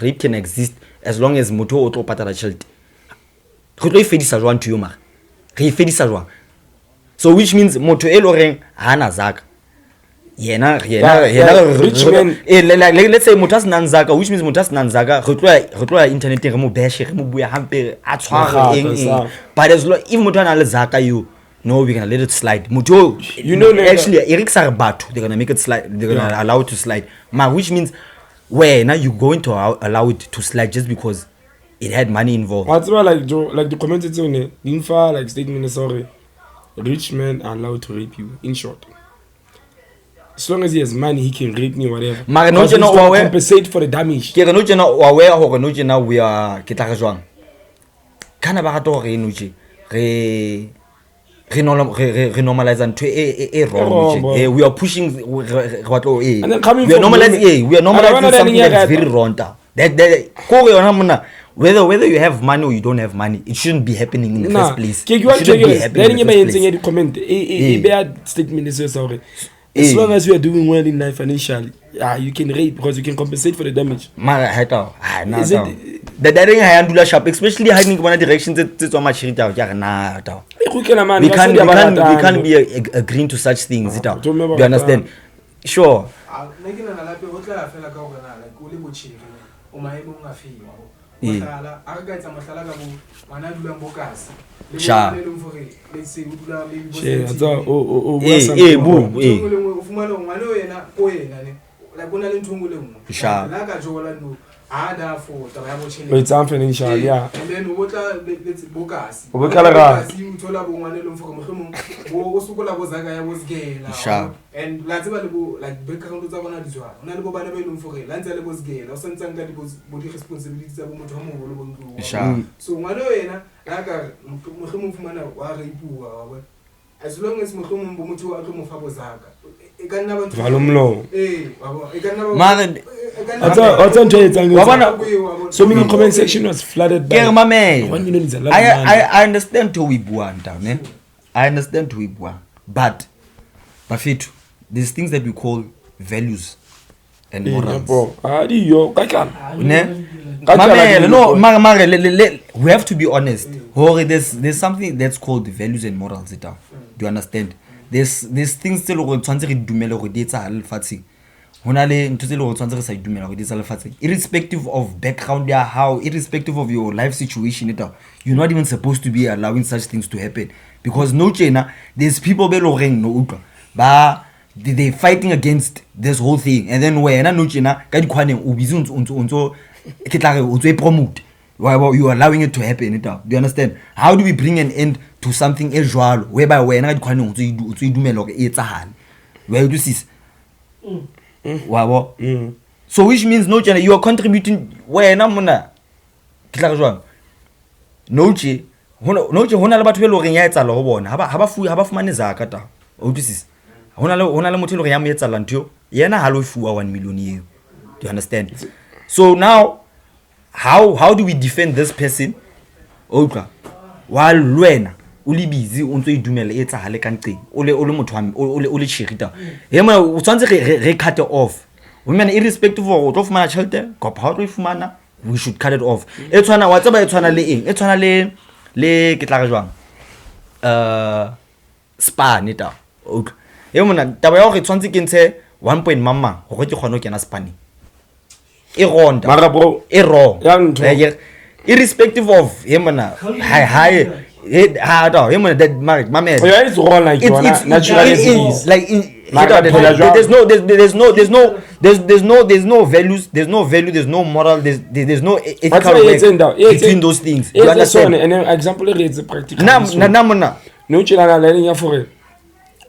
rape can exist as long as moto o patala child, re fedisa jwang to you ma re fedisa jwang? So which means moto e loreng hana zaka yena rich man, let's say motas nanzaka, which means motas nanzaka re tloya internet re mo bash re mo buya hampe a tshwara eng, but as long if moto ana le zaka you no, we're gonna let it slide. Muto, actually, Eric Sarbato, they're gonna make it slide. They're gonna allow it to slide. Which means where now you're going to allow it to slide just because it had money involved. What's about like the commented on it? Infa like statement sorry, rich men are allowed to rape you. In short, as long as he has money, he can rape me whatever. Because he's gonna compensate for the damage. We are kana ba gato re nuche re normalize and wrong. We are pushing we are normalizing something that's very wrong. Whether you have money or you don't have money, it shouldn't be happening in the first place. It shouldn't be happening in the first place. As long as you are doing well in life financially, you can rape because you can compensate for the damage. The daring handula shop, especially hiding one directions it's on my shit out. We can't be agreeing to such things. Do you understand? Sure. It's financial, yeah. And then what let's bokas. And like background like responsibilities so as long as so many comment section was flooded by I understand to Wibuan, I understand to Wibuan, but there's things that we call values and morals. We have to be honest. There's something that's called values and morals. Do you understand? There's things irrespective of background, irrespective of your life situation, you're not even supposed to be allowing such things to happen. Because there's people they're fighting against this whole thing, and then when you are allowing it to happen. Do you understand? How do we bring an end to something usual whereby when I do where you see? So which means you are contributing where namuna no hona le batho be lo reng ya etsa lo bona haba fumane zaka ta o tsis hona le motho lo reng ya mo etsa lantho yena ha lo fuwa 1 million eo. Do you understand? So now how do we defend this person while wena uli busy o ntse idumela etsa hale ka nqeng ole motho wa ole chirita yema o tsantse re cut off women irrespective of o tlo fumana child go how do we fumana we should cut it off e tshwana wa tsaba e tshwana le eng e tshwana le ke tla re jwang spa neta okay yema taba ya go tsantse ke ntshe 1 point mama go ke kgona go kena spani e ronda mara bro e wrong irrespective of him high that my man it's wrong like it's natural like there's no values, there's no value, there's no moral, there's no ethical work between those things. You understand? And an example is practical. No children are learning for it.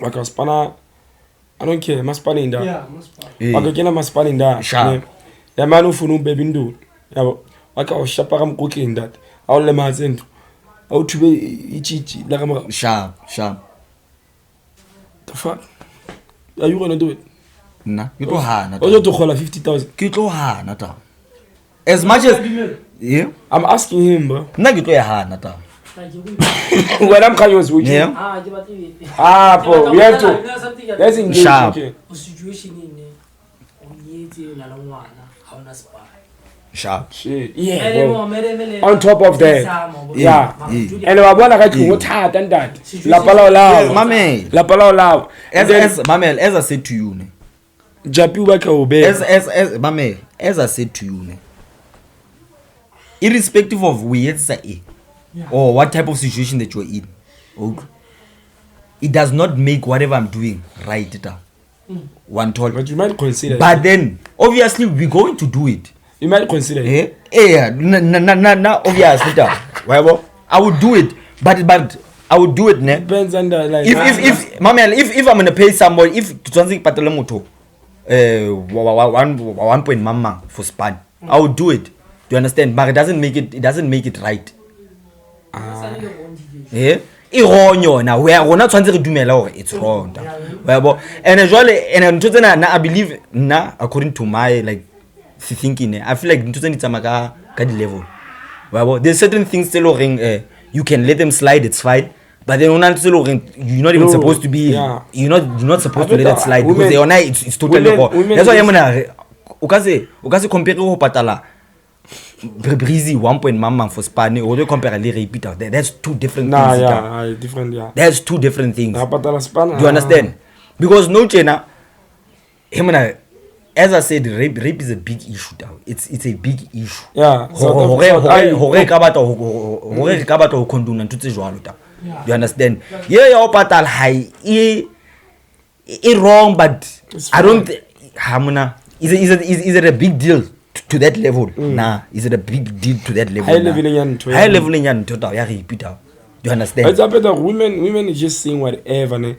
Like a spanner, I don't care, must span in there. Yeah, must span. Must span in there. The man who no baby do. Like I was shaparam cooking that. All the mazend. How to be ichi like a sharp. The fuck? Are you gonna do it? Nah, you don't have. Also to call 50,000. You don't have nata. As much as yeah, I'm asking him, bro. Nah, you don't have nata. When I'm coming with you. Bro, we have to. Let's engage. Sharp. Sharp. Yeah, bro. On top of that, yeah. And I want to get what hard than that. La pala Mame. La pala as I said to you, Japi waka obey. As I said to you, irrespective of where say or what type of situation that you're in, okay, it does not make whatever I'm doing right. One told. But you might consider. But then, obviously, we're going to do it. You might consider it. Obviously, I would do it, but I would do it. Depends on the like. If I'm gonna pay somebody, if something patalamuto, 1 point mama for span, I would do it. Do you understand? But it doesn't make it right. Now we are not trying to do it's wrong. And I believe now, according to my like thinking, I feel like it's a level. There's certain things still you can let them slide, it's fine. But then you're not even supposed to be. Yeah. You're not supposed to let it slide because it's totally wrong. That's why I'm gonna compare patala. Breezy 1 point mama for Spani or they compare repeat out there. That's two different things. Different, yeah. That's two different things. Do you understand? Because no China, as I said, rape is a big issue now. It's a big issue. Yeah. Do you understand? Yeah, patal high. It's wrong, but I don't. Hamuna is it a big deal? To that level, is it a big deal to that level? High level in total, yeah, repeat out. Do you understand? It's about the women is just saying whatever, and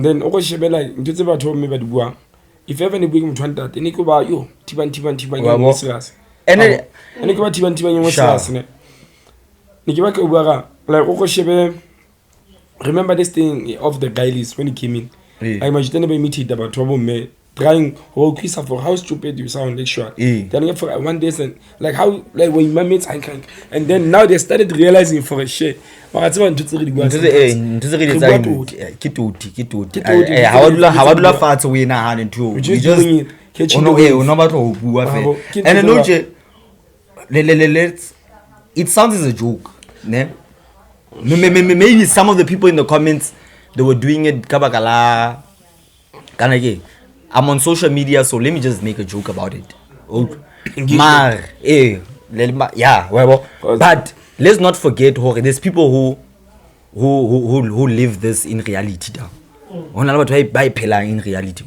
then she be like, "It's about told me about if ever any big one that, then you about you, tiban you serious, and then you about tiban you serious, ne? Nikiba ke ubara like she be remember this thing of the guy list when he came in. I imagine they meet it about trouble me. Trying for how stupid you sound, like sure. Then for 1 day, and like how like when my mates and then now they started realizing for a shit. How do you fat away now and two? We just it sounds as a joke. Maybe some of the people in the comments they were doing it kabakala. I'm on social media, so let me just make a joke about it. But let's not forget, there's people who live this in reality. In reality.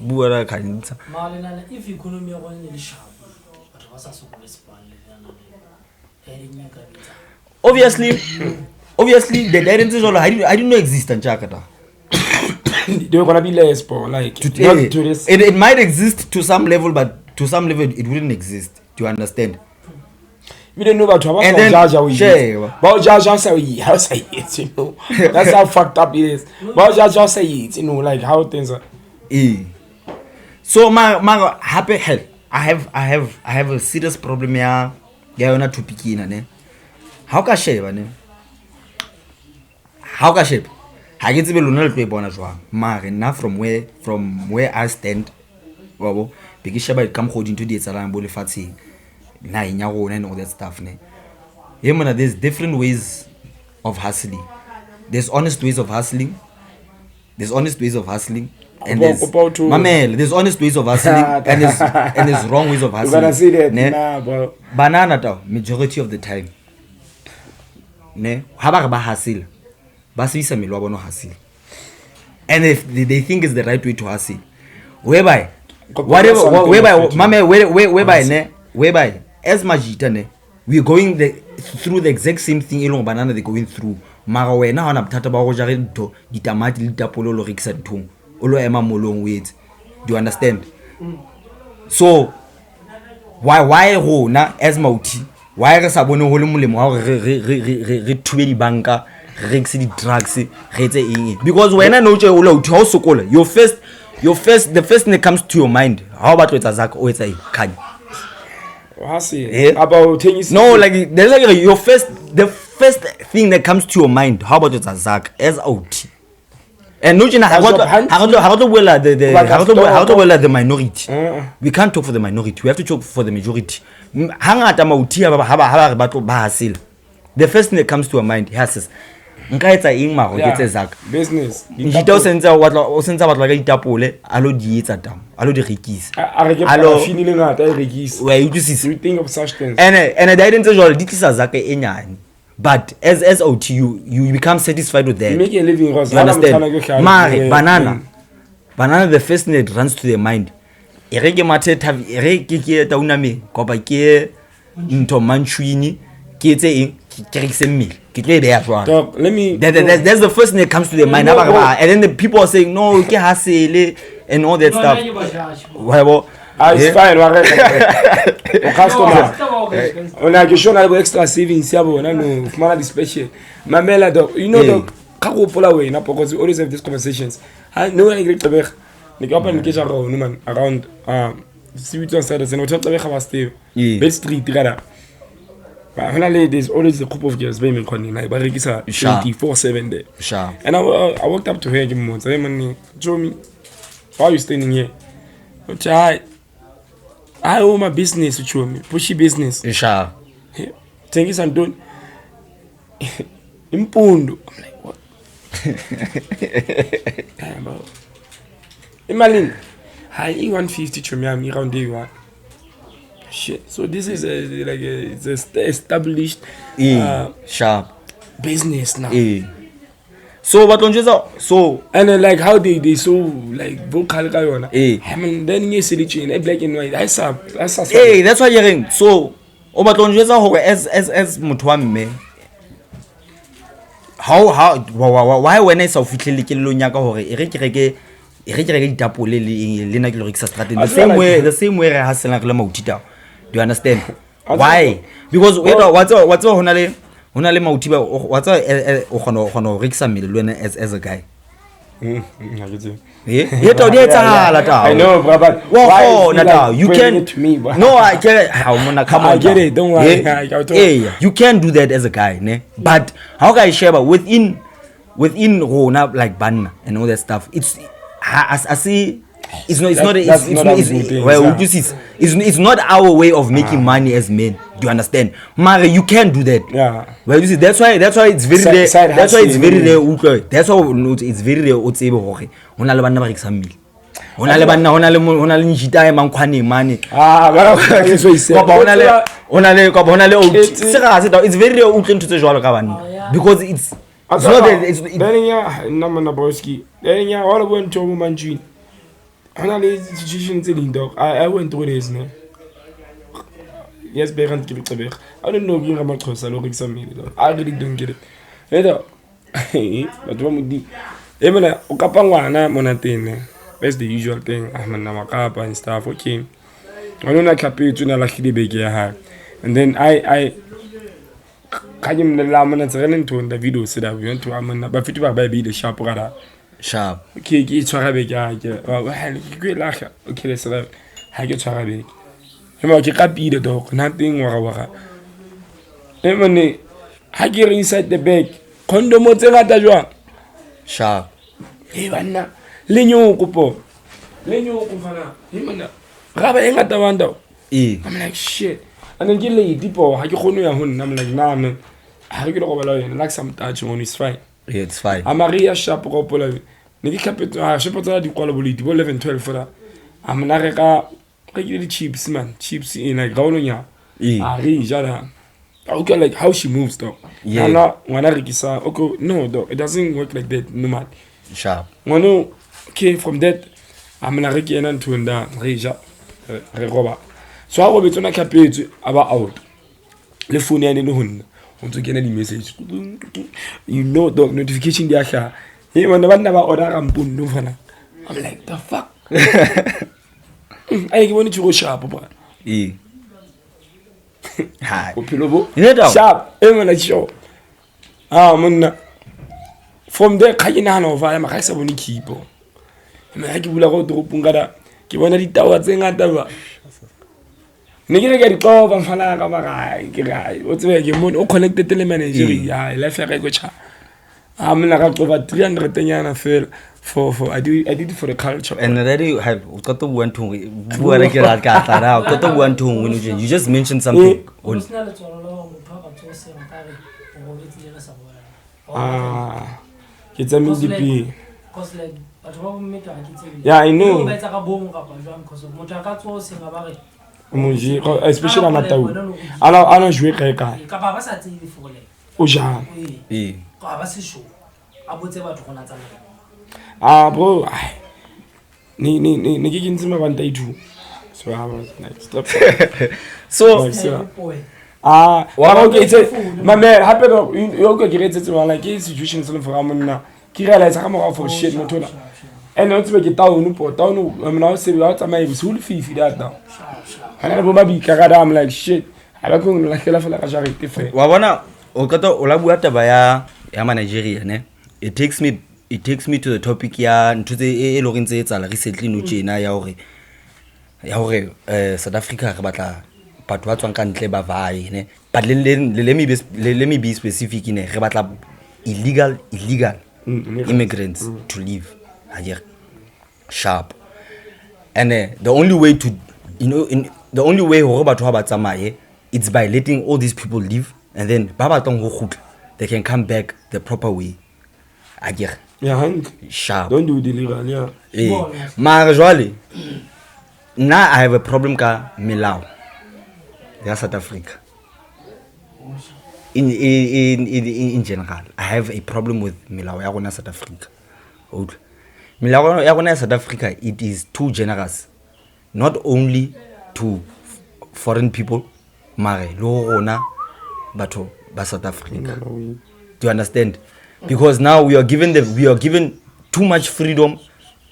Obviously, the identities I didn't know exist in Jakarta. They're gonna be less, bro. Like it might exist to some level, but to some level it wouldn't exist. Do you understand? We don't know about Jaja. But Jaja say how say it, you know. That's how fucked up it is. But Jaja say it, you know, like how things are. So my happy hell. I have a serious problem here. Yeah, not too picky, ne. How can shape, ne? How can shape? I get to be lonely play bonus now from where I stand, because Shabbat come holding to the Salam Bolifati, and all that stuff. There's different ways of hustling. There's honest ways of hustling. And there's honest ways of hustling, and there's wrong ways of hustling. You're gonna see that, bro. Banana majority of the time. Hustle. And if they think it's the right way to hustle, whereby whatever whereby as majita ne we're going through the exact same thing elong banana they going through mara wena ha ona bothata ba go jare ntho ditamati le ditapole lo rekisa nthong o lo ema molong with do you understand so why rona as mauti why re sa bone ho le molemo ha re thube di banka re rekise di drugs re etse eng because wena no tse o lo uthi ha o sokola the first thing that comes to your mind how about wetsa zaka o etsa ikhanya about things no like there's like the first thing that comes to your mind how about wetsa zaka as out and no jina how to well the minority we can't talk for the minority we have to talk for the majority hangata mauti ha ba tlo ba hasela the first thing that comes to your mind has nka etsa eng maro ke tse zaka business dita o sentse batla ka ditapole a lo di etsa tamo a lo di rekisa a lo finile ngata e rekisa we you see you think of such things and the identity jole di tlisa zaka e nyane but as OT you become satisfied with that make a living cause you understand mare banana the first thing that runs to their mind ere ke matheta ere ke tauna me kopa ke nto manchwini ke etse eng ke rekise mmele ke tle be ya jwang let me that's the first thing that comes to their mind and then the people are saying no ke hasele and all that stuff whatever it's fine o customer ona ke shona le extra savings ya bona no fumana di special mamela dog you know dog ka go pola wena because we always have these conversations no one get to be ne ke open ke jaro no man around Sibitwa side and what to be ga ba stay bed street gara finally there's always a group of girls being calling like ba rekisa 24/7 there sure and I walked up to her give me say man show me why are you standing here but I own my business to show me pushy business sure thank you and don't impondo I'm like what imagine I 150 to me around day one shit so this is it's a established sharp business now so what don't you so and then like how they so like vocal guy on I mean then you see the chain black and white that's why you're hearing so o ba don't you as motho wa mme how why when I saw fitlhele ke lo nyaka hore e re ke reke ditapole le na ke lo rekisa strategy the same way re hasela re le mautita do you understand why because what's hona le mautiba what's o gona o rekisa mmele le wena as a guy I know brother why you can no I get how mona come on I get it don't worry you can do that as a guy ne but how can I share about within rona like banna and all that stuff it's I see it's not our way of making money as men do you understand mara you can do that well you see that's why it's very rare that's why it's very rare it's very rare o tsebe hore hona le banna ba rekisa mmele hona le njita e mankhwane mane it's very rare o tlentse jwalo ka banna because it's then namana boski then all went to manjini hona le situation tse ding dog I went through this ne yes began ke bitsebega I don't know ke ngamaxhosa lo rekisa mmele dog I really don't get it edo batho ba modi emela o kapa ngwana monatene that's the usual thing ahmana makapa and stuff okay ona tlhapetso na la khidibeke ya ha and then I kanyem le la mona tsere ntho nda video se da we to amana ba fiti ba be the sharp gara sharp okay ke tshwara be ke wa ke la ga okay le sera ha ke tshwara be ema ke kapile dog nothing wa emane ha ke re inside the bag condom tse ngata jwa sharp bana le nyoko fana emana ga ba engata wanda I'm like shit and then get late people ha ke khone ya honna I'm like nah man ha ke go bala yena like some touch on is fine it's fine Maria sharp go pola ne ke kapetso ha shepotsa di kwala boliti bo 11 12 fora amna re ka ke di chips man chips in like gaononya re jara okay like how she moves though na ngwana re kisa okay no though it doesn't work like that no man sharp ngwana okay from that amena re ke ena nthonda re ja re roba so a go betsona capetse aba out le phone ya ne le honna o ntse kena di message you know the notification dia hla e bona bana ba order rampundu fana I'm like the fuck ai ke bone tshego sharp bra ha bophelo bo sharp e ngwana tsho monna from there ka ke nahana over ya ga se bone kipo me ha ke bula go toropong kada ke bona ditawa tse ngata ba ne ke di qoba mfana ka ba ke gai o tsebe ke mo o connected le manager ya life ya go cha mna ka qoba 300 nyana fel for I did it for the culture and already have got to want to bua re ke ra ka tla got to want to when you just mentioned something it's a DP yeah I know especially on Matau ana jouer kae kae ka ba sa tsebe for le o jang ka ba se show a botse batho gona tsana bro ni ke ntsima banta itu so I was like stop so okay it's my man happy you go get it like situation so for amona ki realize ga mo for shit mo thola and o tsebe ke town amona o se ba tsamaya bisul fifi data ana bo mabi ka kada I'm like shit ala ko la khela fela ka jare ke fe wa bona o ka to o la bua taba ya Nigeria ne it takes me to the topic ya ntse e lo rentse tsala recently no tjena ya hore South Africa re batla batho ba tswang ka ntle ba vai ne but let me be specific ne re batla illegal immigrants to live here sharp and the only way to the only way hore batho ba tsamaye it's by letting all these people live and then ba batlang go khutla they can come back the proper way here sharp don't do the illegal mara jwale now I have a problem ka melao ya South Africa in general I have a problem with melao ya rona South Africa melao ya rona South Africa it is too generous not only to foreign people mare lo rona batho ba South Africa do you understand because now we are given too much freedom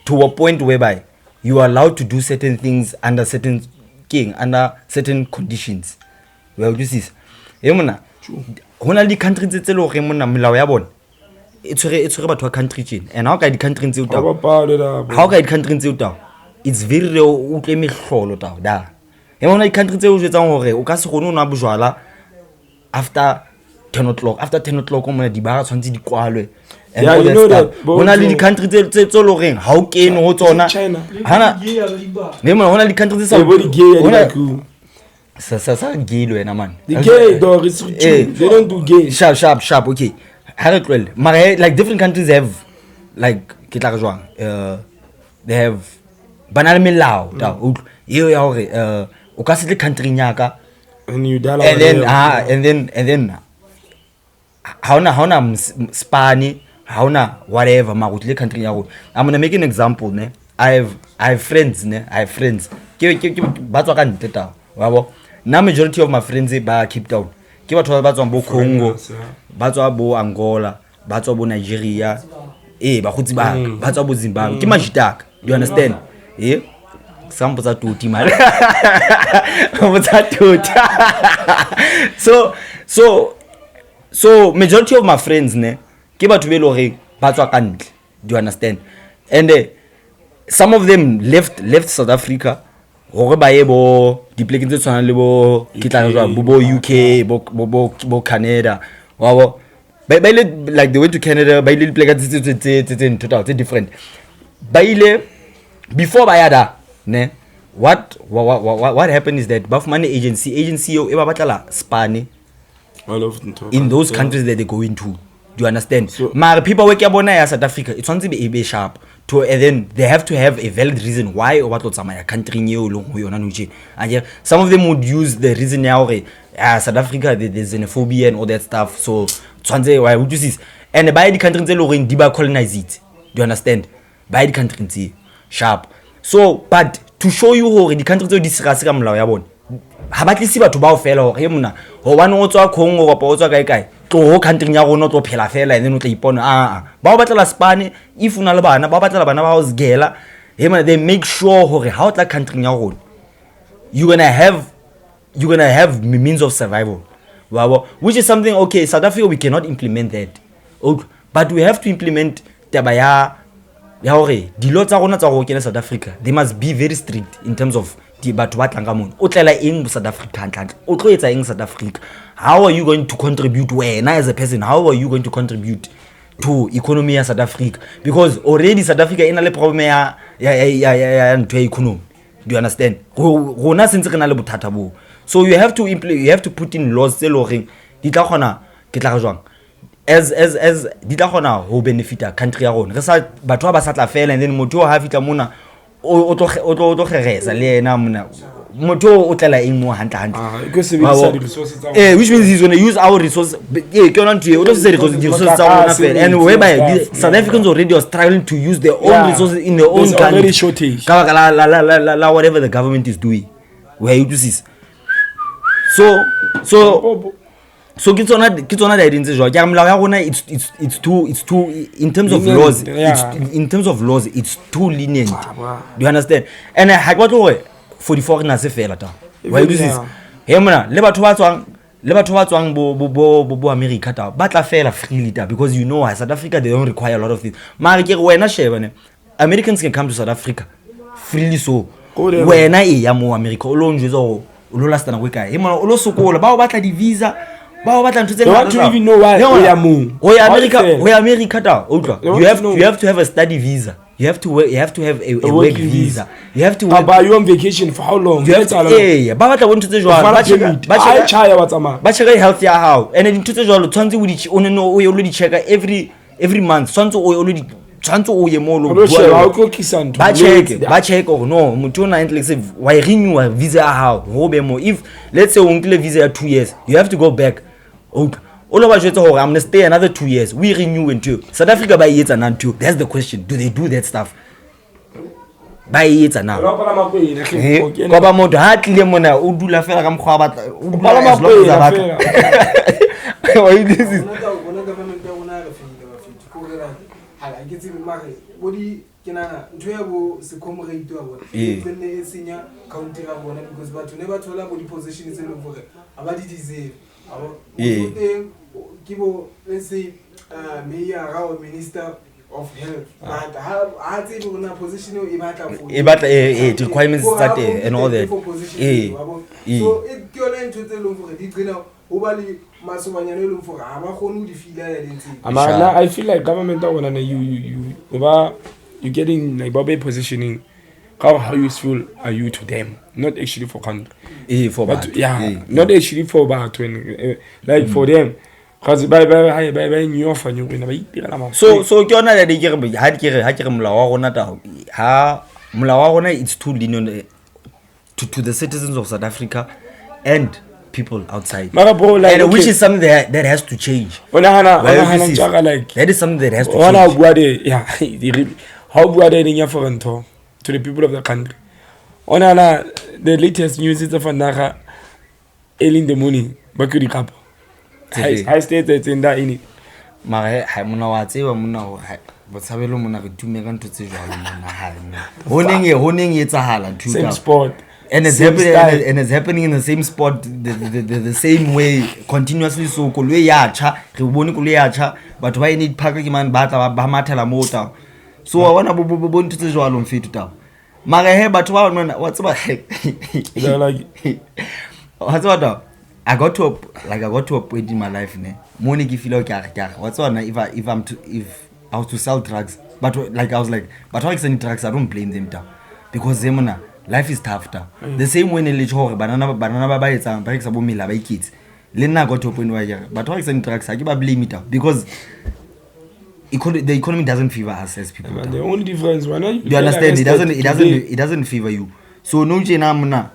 to a point whereby you are allowed to do certain things under certain conditions well this is mona hona le country tse lo re mona melao ya bona e tshwere batho ba country chain and how ka di country tse uta it's very rare o tle mehlolo da mona di country tse o jwetsang hore o ka se gone o nwa bojwala after 10 o'clock o mona di bara tshwantse di kwalwe yeah, you know that hona le di country tse lo reng ha o kene ho tsona hana ne mona hona le country tse sa gay lo ena man the gay dog is they don't do gay sharp okay well like different countries have like ke tla re jwang they have banal melao yo ya hore o ka se le country nyaka and then hauna Spani hauna whatever magutile country ya go I'm gonna make an example ne I have friends ke ba tswa ka ntle ta wa bo na majority of my friends ba Cape Town ke batho ba tswang bo Congo ba tswa bo Angola ba tswa bo Nigeria ba gotsi ba tswa bo Zimbabwe ke majitaka you understand sample tsa tuti mara mo tsa tuti so majority of my friends ne ke batho be lo re ba tswa ka ntle do you understand and some of them left South Africa hore ba ye bo dipleke tse tshwana le bo ke tla jwa bo UK bo Canada wa bo ba ile like they went to Canada ba ile dipleke tse different ba ile before ba ya da ne what happened is that Bafman agency yo e ba batla Spani in those countries that they go into do you understand so, people work ya bona ya South Africa it's only be sharp to and then they have to have a valid reason why o batlo tsamaya country nyeo lo go yona nje and some of them would use the reason ya hore South Africa there's xenophobia and all that stuff so tshwantse why would you see and by the countries tse lo reng di ba colonize it do you understand by the countries sharp So but to show you hore di country tse di serase ka molao ya bone ha ba tlisi batho ba o fela hore he mona ho bana o tswa Congo gopa o tswa kae tlo ho country ya rona o tlo phela fela and then o tla ipona ba o batla Spain if una le bana ba batla bana ba ho zgela he mona they make sure hore ha o tla country ya rona you're gonna have means of survival. Wow, which is something okay. South Africa we cannot implement that, but we have to implement taba ya hore dilo tsa rona tsa go kena South Africa. They must be very strict in terms of di batho ba tlanga mona. O tlela eng South Africa ntlantle. O tlo etsa eng South Africa. How are you going to contribute wena as a person? How are you going to contribute to economy ya South Africa? Because already South Africa ina le problem ya ntwe economy. Do you understand? Rona sentse re na le bothata bo. So you have to put in laws tse loreng di tla khona ke tla jwang as di tla khona ho benefita country ya rona re sa batho ba sa tla fela and then motho ha fitla mona o tlo kgeresa le yena mona motho o tlela eng mo hantla which means he's going to use our resources ke yona ntwe o tlo se resources tsa rona fela and whereby South Africans already are struggling to use their own resources in their own country ka la whatever the government is doing where you do this so ke tsona da idintse jwa ke molao ya rona it's too in terms of laws it's too lenient. Do you understand? And ha kwa tlo for the foreigners se fela ta why do this he mona le batho ba tswang bo America ta ba tla fela freely ta because you know South Africa they don't require a lot of things mara ke wena sheba ne Americans can come to South Africa freely so wena ya mo America o lo njwezo o lo last na go kae he mona o lo sokola ba o batla di visa ba o batla ntse they want to even know why we America ta you have to have a study visa. You have to have a work visa. You have to but you on vacation for how long? You have to ba batla bonto tse jwalo ba check health ya how and then ntse jwalo tshwantse o di o yo lo di check every month tshwantse o yo tshwantse o ye mo lo ba check or no motho ona inclusive why renew visa how go be mo if let's say o nkile visa ya 2 years you have to go back all of us I'm gonna stay another 2 years we renew into South Africa by years and until that's the question, do they do that stuff by years and now kwa ba moto ha tlile mona o dula fela ka mkhwa ba o dula as long as batla why this is bona government ya bona ga fiti ko re hala ke tsebe mare bodi ke nana ntwe ya bo se commemorate wa bona e tsene e senya county ya bona because batho ne ba thola bo di positions tse leng gore aba di deserve kibo let's say mayor or minister of health but ha tse bo na position e batla requirements tsa teng and all that so it ke yona ntwe tse leng gore di tsena o ba le masobanyane le mfora ha ba khone o di fila ya dintsi amana I feel like government a bona you getting like babe positioning how useful are you to them, not actually for country for but not actually for but when like for them because by new offer you win so ke yona da di kere ha kere molao wa rona ta ha molao wa rona it's too lenient to the citizens of South Africa and people outside like, and which is something that has to change like that is something that has to change how bua de nya for ntho to the people of the country the latest news is of naga early in the morning ba ke di kapa I stated in that in it mara ha mona wa tseba mona ho botshabelo mona re tume ka ntho tse jwalo mona ha honeng etsahala ntho same sport and it's happening in the same spot the same way continuously so kolwe ya cha re bone kolwe ya cha batho ba need park ke man batla ba mathela mota so wa bona bo ntho tse jwalo mfetu ta mara he batho ba nona wa tseba like wa tseba I got to a point in my life ne money ke feel okay what's on if I was to sell drugs but like I was like but how selling drugs I don't blame them down because them life is tough ta the same way le tshore banana ba etsang ba eksa bo mela ba ikitse le nna got to a point where but how selling drugs I give a blame it because the economy doesn't favor us as people. The only difference when you understand it doesn't favor you so no jena mna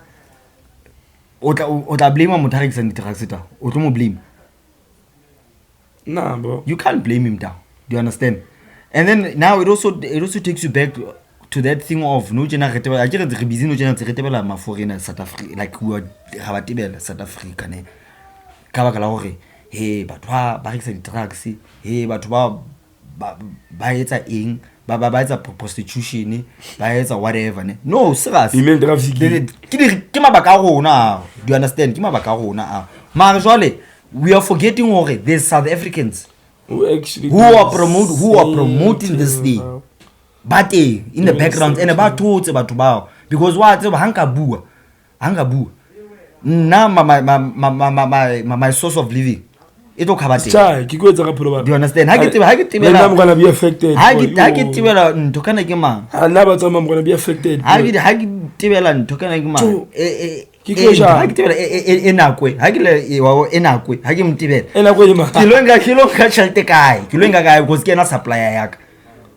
o tla blame motho a rekisang drugs ta o tlo mo blame bro you can't blame him down. Do you understand? And then now it also takes you back to that thing of no jena retebela I get re busy no jena retebela ma foreigner South Africa like we are ga ba tebela South Africa ne ka ba kala hore he batho ba rekisa di drugs he batho ba etsa eng ba etsa prostitution ba etsa whatever ne no serious email trafficking ke mabaka a rona do you understand ke mabaka a rona mara jwale we are forgetting hore there's South Africans who are promoting this thing but in the background and ba thotse batho bao because wa tseba hanga bua na my source of living it o khabate ke go etsa ka pholo ba do you understand ha ke tebela I'm going to be affected ha ke tebela ntho kana ke mang na ba tsama I'm going to be affected ha ke tebela ntho kana ke mang ke tloja ha ke tebela enakwe ha ke le wa enakwe ha ke mtebela enakwe le ma ke lo nka tšhelete kae ke lo nka kae because ke na supplier yaka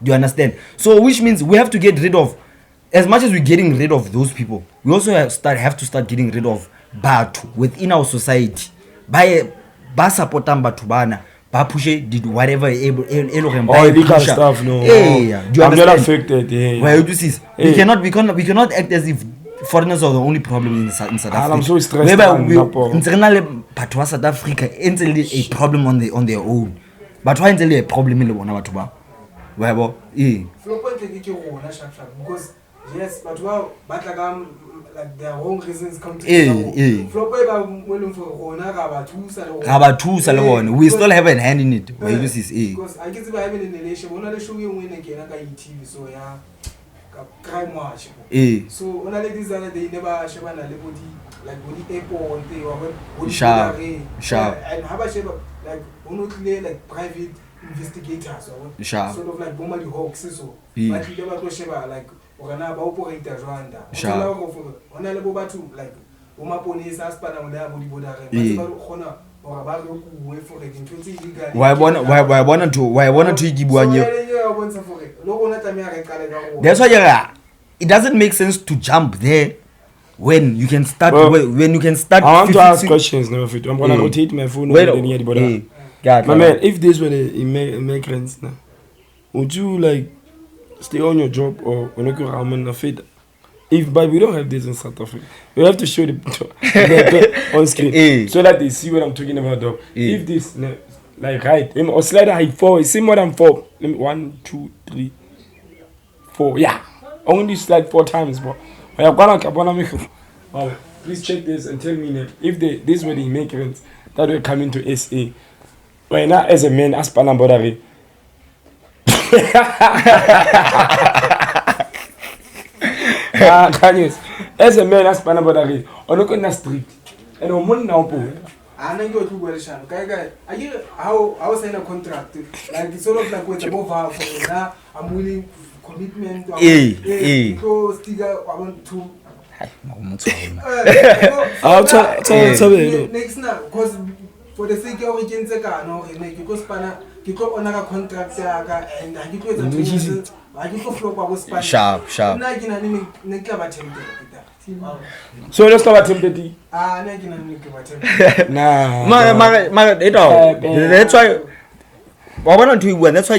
do you understand so which means we have to get rid of as much as we're getting rid of those people we also have to start getting rid of batho within our society ba supportang batho bana ba push whatever illegal stuff no I'm not affected well this is we cannot act as if foreigners are the only problem in South Africa. I'm so stressed internal batho ba South Africa entsele a problem on their own but why entsele a problem le bona batho ba wa bo flopo ke rona sharp because yes batho ba tla ka like their own reasons come to flopo ba moleng for rona ga ba thusa le bona we still have a hand in it why this is because I get to have in the nation bona le show yengwe ne ke na ka TV so ya crime watch so ona le dizana they never shebana le body like body airport they were sharp and how about like only like private investigators or sort of like bomba di hawks so but they never go sheba like orana ba operator Rwanda ona le bo batho like bomba police aspana mo ya body border ba khona ora ba re ku we for the ntho tse illegal why bona to igibuanye that's why it doesn't make sense to jump there when you can start when you can start. I want to ask questions now. I'm gonna rotate my phone over near the border. My man, if these were the immigrants now, would you like stay on your job or when you go fit? If but we don't have this in South Africa, we have to show the on screen so that they see what I'm talking about. Though. If this like right or slider height 4, see more than 4. 1, 2, 3, 4. Yeah, only slide 4 times, but please check this and tell me if these were the immigrants that were coming to SA. Right now, as a man, as Panambodari. As a man, as Panambodari, on the street, and on one now. I know you go to Shan. I hear how I was in a contract, like sort of like with the move for now. I'm willing commitment. Because Tiga, I want to. I'll tell you. Next now, because for the sake of weekends, no, because Pana, you go on a contract, and I give you I give you flow was sharp. So let's talk about tempted. That's why. That's why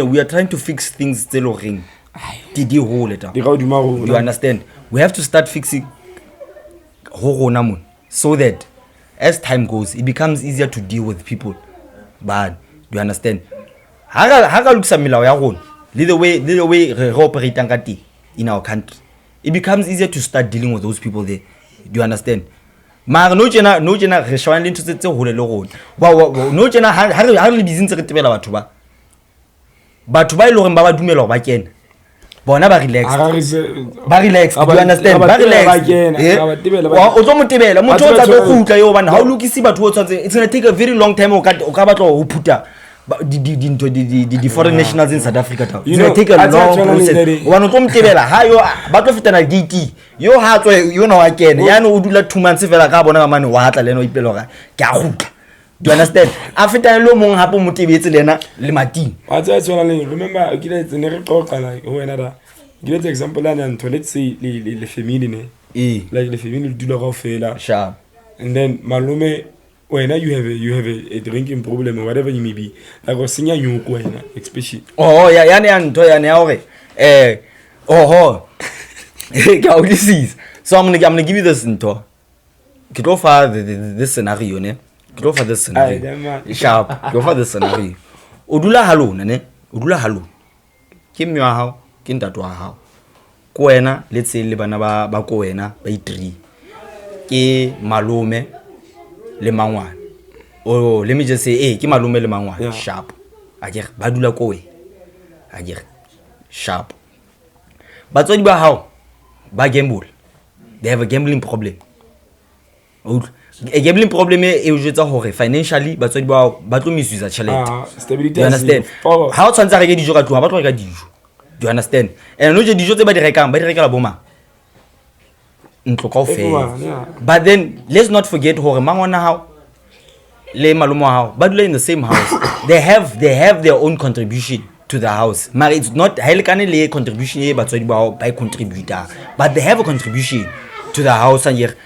we are trying to fix things still ring. Did you hold it? Do you understand? We have to start fixing so that as time goes, it becomes easier to deal with people. But do you understand? How looks the way we operate in our country, it becomes easier to start dealing with those people there. Do you understand? Mar no jena re shwana le ntse tse hole le rona no jena ha re busy ntse re tebela batho ba ile gore ba dumela ba kena bona ba relax do you understand ba relax o tlo motebela motho o tsa go khutla yo bana ha o lokisi batho o tsantse it's going to take a very long time o ka batla o phuta the foreign nationals in South Africa town. It's going to take a long process. One of them tebela ha yo ba tlo feta na gate yo ha tswe yo no wa kene ya no o dula 2 months fela ka bona mane wa hatla leno ipelo ga ke a gutla. Do you understand? After lo mong hapo motebetse lena le mating. Wa tsa tswana remember ke le tsene re qoqa like o wena give example la ntho let's say le family ne like le family le dula go fela sharp and then malume when you have a drinking problem or whatever you may be like o senya nyoko wena especially ya ntho ya ne ya hore Oh, this is. So I'm gonna give you this into. Get over this scenario, ne? Get over this scenario. Sharp. Get over this scenario. Udula halu, ne? Udula halu. Kim yo how? Kim tatu how? Koena, let's say lebana ba koena ba itri. Ke malume le mangwana. Oh, let me just say, ke malume le mangwana. Sharp. Ajer badula kowe. Ajer sharp. But what about how? By gamble. They have a gambling problem. A gambling problem is financially, but what about battle misuse challenge? Stability. You understand? How chances are you to about what do you understand? And no, you just by the rekam boma. But then let's not forget how le malumo how, but in the same house. they have their own contribution to the house. But it's not highly contribution but by contributor. But they have a contribution to the house and here.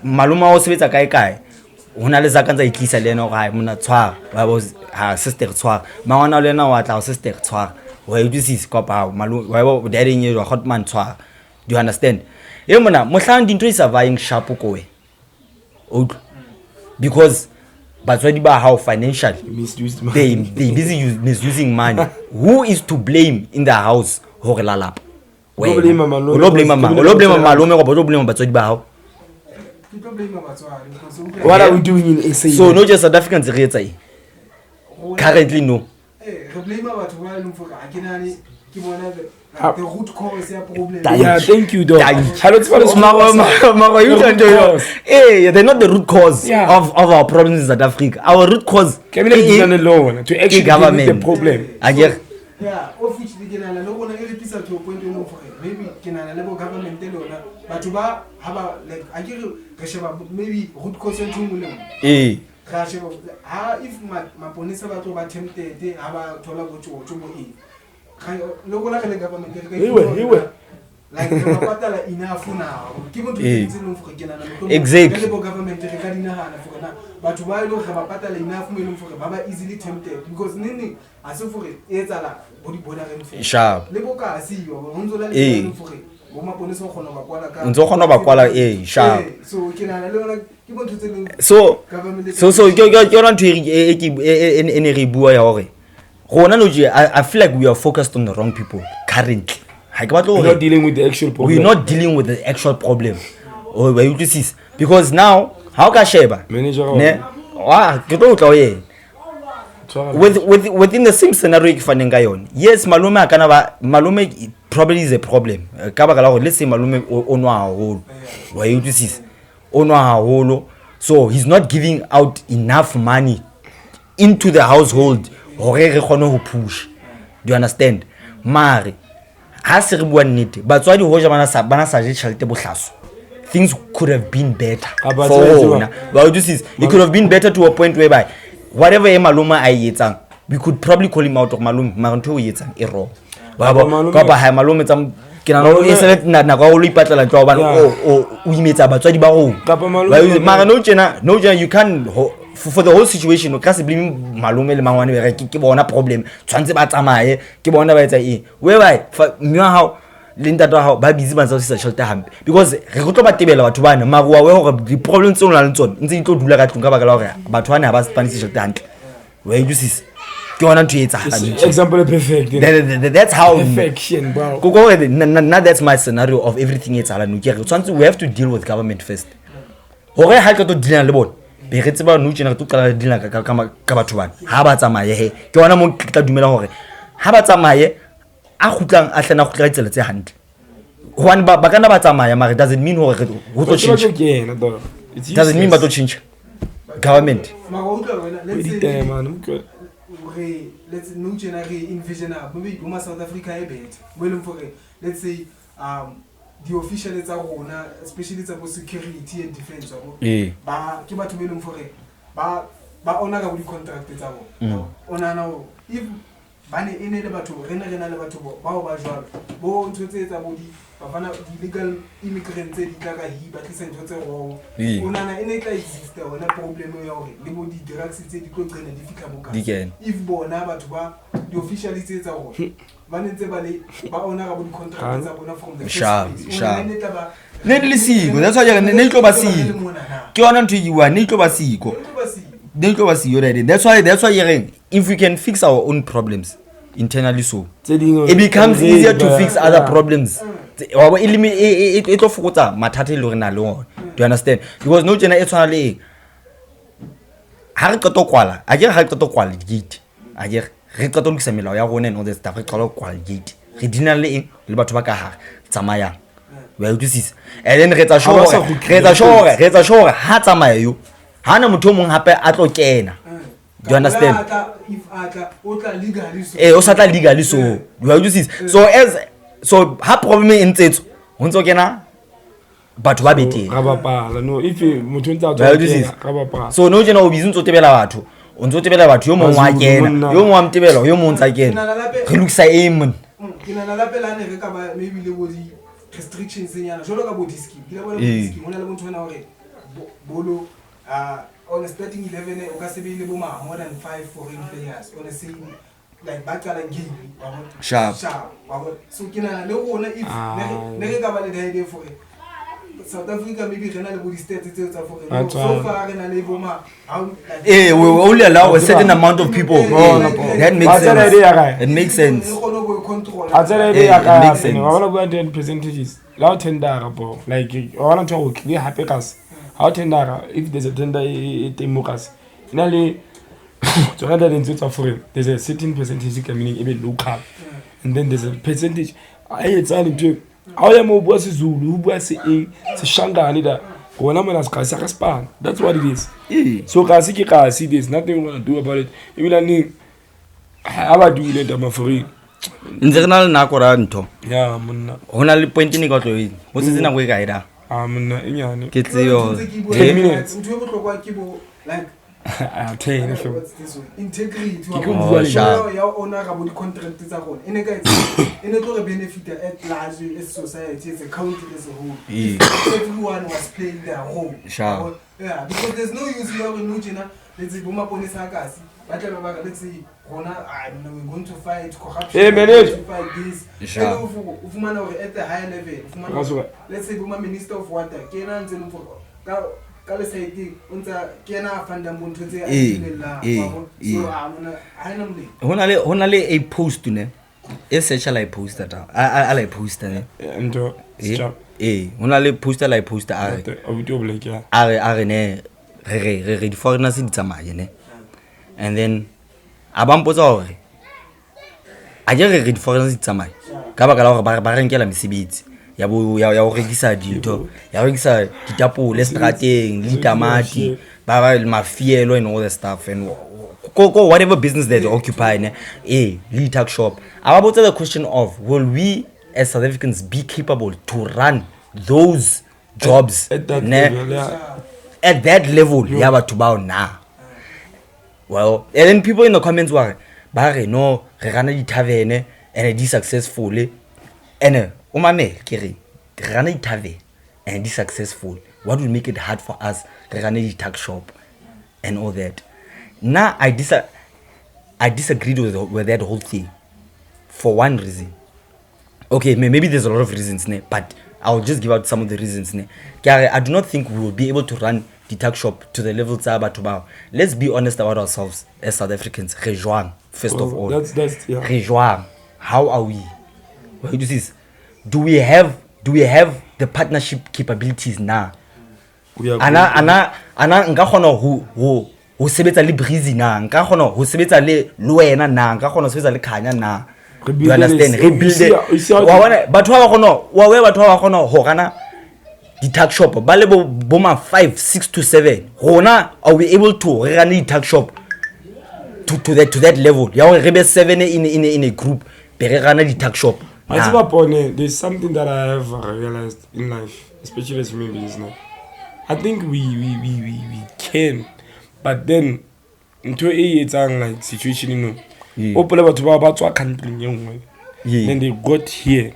Maluma o sebetsa kae kae. Hona le zakantsa itlisa le ena ga mona tshwara. Ba bo ha sister tshwara. Mangwana le ena wa tla sister tshwara. Wa utlwisisa kopa malu wa bo daddy nyewa hotman tshwara. Do you understand? E mona mohlang dintho di surviving sharp ko we. Because batswadi ba how financial they busy misusing money. Who is to blame in the house hore la lapa? Lo blame mama malume go blame batswadi ba how? What are we doing in SA? So no just South Africans currently no. The root cause is a problem. Yeah, thank you, though. They're not the root cause of our problems in South Africa. Our root cause is alone to actually government deal with the problem. Yeah, of which the to a point maybe government but to like maybe root cause if my police about tempted like enough now. Exactly. But why don't have a battle enough for Baba easily tempted because Nini as for it is a body sharp. Leboka see you for it. So you're not I feel like we are focused on the wrong people currently. We're not dealing with the actual problem. We're not dealing with the actual problem. Because now, how can Sheba? Within the same scenario, yes, Malume probably is a problem. Let's say Malume Onwa so he's not giving out enough money into the household. Push. Do you understand? Mari. But things could have been better. It could have been better to a point whereby whatever Maluma I eat, we could probably call him out of Malum Maranto eats error. Malum you can for the whole situation, because blame Malume le mangwane ke bona problem tshwantse ba tsamaye ke bona ba etsa eng whereby mwa how linda to how ba busy ba tsa shelter hampe because re go tlo ba tebela batho bana maruwa we hore di problems tse ona le tsone ntse di tlo dula ka tlung ka baka la hore batho bana ba spanish shelter hantle we you see ke ona ntwe etsa example perfect that's how perfection bro that's my scenario of everything it's ala no ke re tshwantse we have to deal with government first hore ha ka to deal le bona be re tseba no tsena to kala dila ka batho bana ha ba tsamaye he ke bona mo ke tla dumela hore ha ba tsamaye a khutlang a hlena khutla tsela tse hantle one ba kana ba tsamaya mara doesn't mean hore go to change doesn't mean ba to change government let's no generate envision maybe Buma South Africa a bit well for let's say the official is especially about security and defense ba ke batho beleng for ba ona ka di contract tsa bo ona now if bane ene le batho rena le batho ba ba jwalo bo ntse tsa bo di ba fana illegal immigrants di tla ka hi ba tlisa ntse tse go ona na ene tla exist ona problem ya hore le bo di drugs tse di tlo tsena di fika boka if bona batho ba di official tse tsa go ne le siko that's why ne tlo ba siko ke yona ntho e ne tlo ba siko that's why if we can fix our own problems internally, so it becomes easier to fix other problems. It tlo fokotsa mathata le rena le one. Do you understand? Because no jena e tshwana le ha re qeto kwala a ke ha re qeto kwala gate a ke re qeto lokisa melao ya rona no the stuff re qala kwala gate re dina le eng le batho ba ka ha tsamaya well this is and then re tsa shore ha tsamaya yo ha na motho mong hape a tlo kena. Do you understand? O sa tla legally so well this is so ha problem e ntsetso ho ntso kena batho ba bete no if motho ntse a tswa so no jena o bizi ntso tebela batho o ntso tebela batho yo mongwe wa kena yo mongwe wa mtebela yo mongwe ntsa kena re lokisa aim kina na lapelane re ka ba maybe le body restrictions nyana jolo ka body scheme kila bona body scheme hona le motho wena hore bolo on starting 11 o ka sebile bo ma more than 5 foreign players on the same like bacala game sharp so kina le rona if ne ka ba le idea for South Africa maybe rena le body stats tsa for so far rena le bo ma we will only allow a certain amount of people. That makes sense. It makes sense. It makes sense. I want to go and percentages. Now tender bro. Like I want to talk we happy cause how tender if there's a tender democracy. Finally so rather than there's a certain percentage meaning even local. And then there's a percentage it's all into how am I se Zulu bua se Shangani da gona mona ska se span. That's what it is. So ka se ke see there's nothing we want to do about it. Even ni aba do ile da mafuri nzekana le nako ra ntho ya monna hona le point ni ka tlo e bo se tsena go e ka ida monna enyane ke tseo 10 minutes ntwe botlokwa ke bo like ten integrity ya ona ga bo di contract tsa gona ene ka ene tlo re benefit at large as society as a country as a whole. Everyone was playing their role. Sure. Yeah, because there's no use here in Nujina. Let's say boma pone sakasi let's say gona we're going to fight corruption, to fight this. Sure. Ufumana at the higher level let's say boma minister of water kena nzenu kale saidi unta kena fanda muntu tse alela so hona le a post ne e search la post data a la post ne ndo hona le poster la poster are ne re di foreigners di tsamaye ne and then abampotsa hore a je re di foreigners di tsamaye ka baka la hore ba renkela mesebetsi ya go rekisa dintho ya go rekisa ditapole strateng le tamati ba mafielo and all that stuff and go whatever business they occupy ne le tax shop about the question of will we as South Africans be capable to run those jobs at that level ya batho ba now. Well, and then people in the comments were bare no re rana di taverne and di successfully and umane kere rana di taverne and di successful what will make it hard for us re rana di tax shop and all that. Now I disagreed with that whole thing for one reason. Okay, maybe there's a lot of reasons, but I'll just give out some of the reasons. I do not think we will be able to run the tax shop to the level Taba. Let's be honest about ourselves as South Africans. First of all. That's how are we? What is this? Do we have the partnership capabilities now? Ana nka khona ho sebetsa le breezy na nka khona ho sebetsa le wena na nka khona ho sebetsa le khanya na. You understand? Rebuild it. Batho ba khona ho gana di tax shop ba le bo ma 5 6 to 7 gona are we able to run the tax shop to that level ya re be 7 in a group be re run the tax shop. There's something that I have realized in life, especially as human beings now. I think we can, but then into it's like situation opole batho ba tswa country engwe then they got here.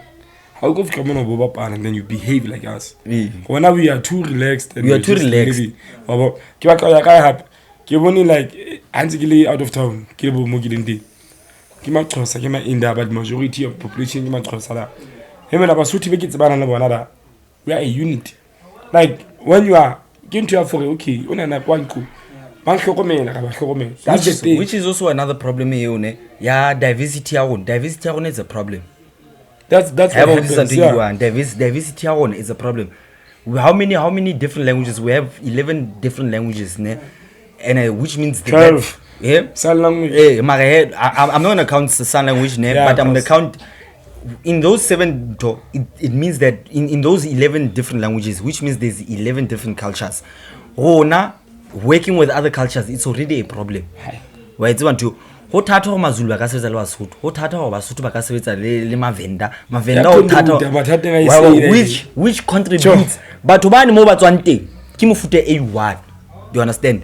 How go come on boba pan and then you behave like us. When we are too relaxed and we are too relaxed. Ke ba ka ya happy. Ke bone like antikile out of town. Ke bo mo gilende. ke maxhosa ke mainda but majority of population ke maxhosa la hemela basotho be ke tsebana le bona da we are a unit like when you are going to for okay una na kwanku ba hlokomela ka ba hlokomela which is also another problem here ne ya diversity ya rona is a problem. That's diversity ya rona is a problem. How many different languages we have? 11 different languages ne, and which means 12. Yeah, sign language. I'm not gonna count the sign language ne, but I'm gonna count in those 7. It means that in those 11 different languages, which means there's 11 different cultures. Rona working with other cultures, it's already a problem. Why it's want to ho thata ho mazulu ba ka sebetsa le basotho ho thata ho basotho ba ka sebetsa le mavenda ho thata which contributes batho bane mo ba tswang teng ke mofuta A1. Do you understand?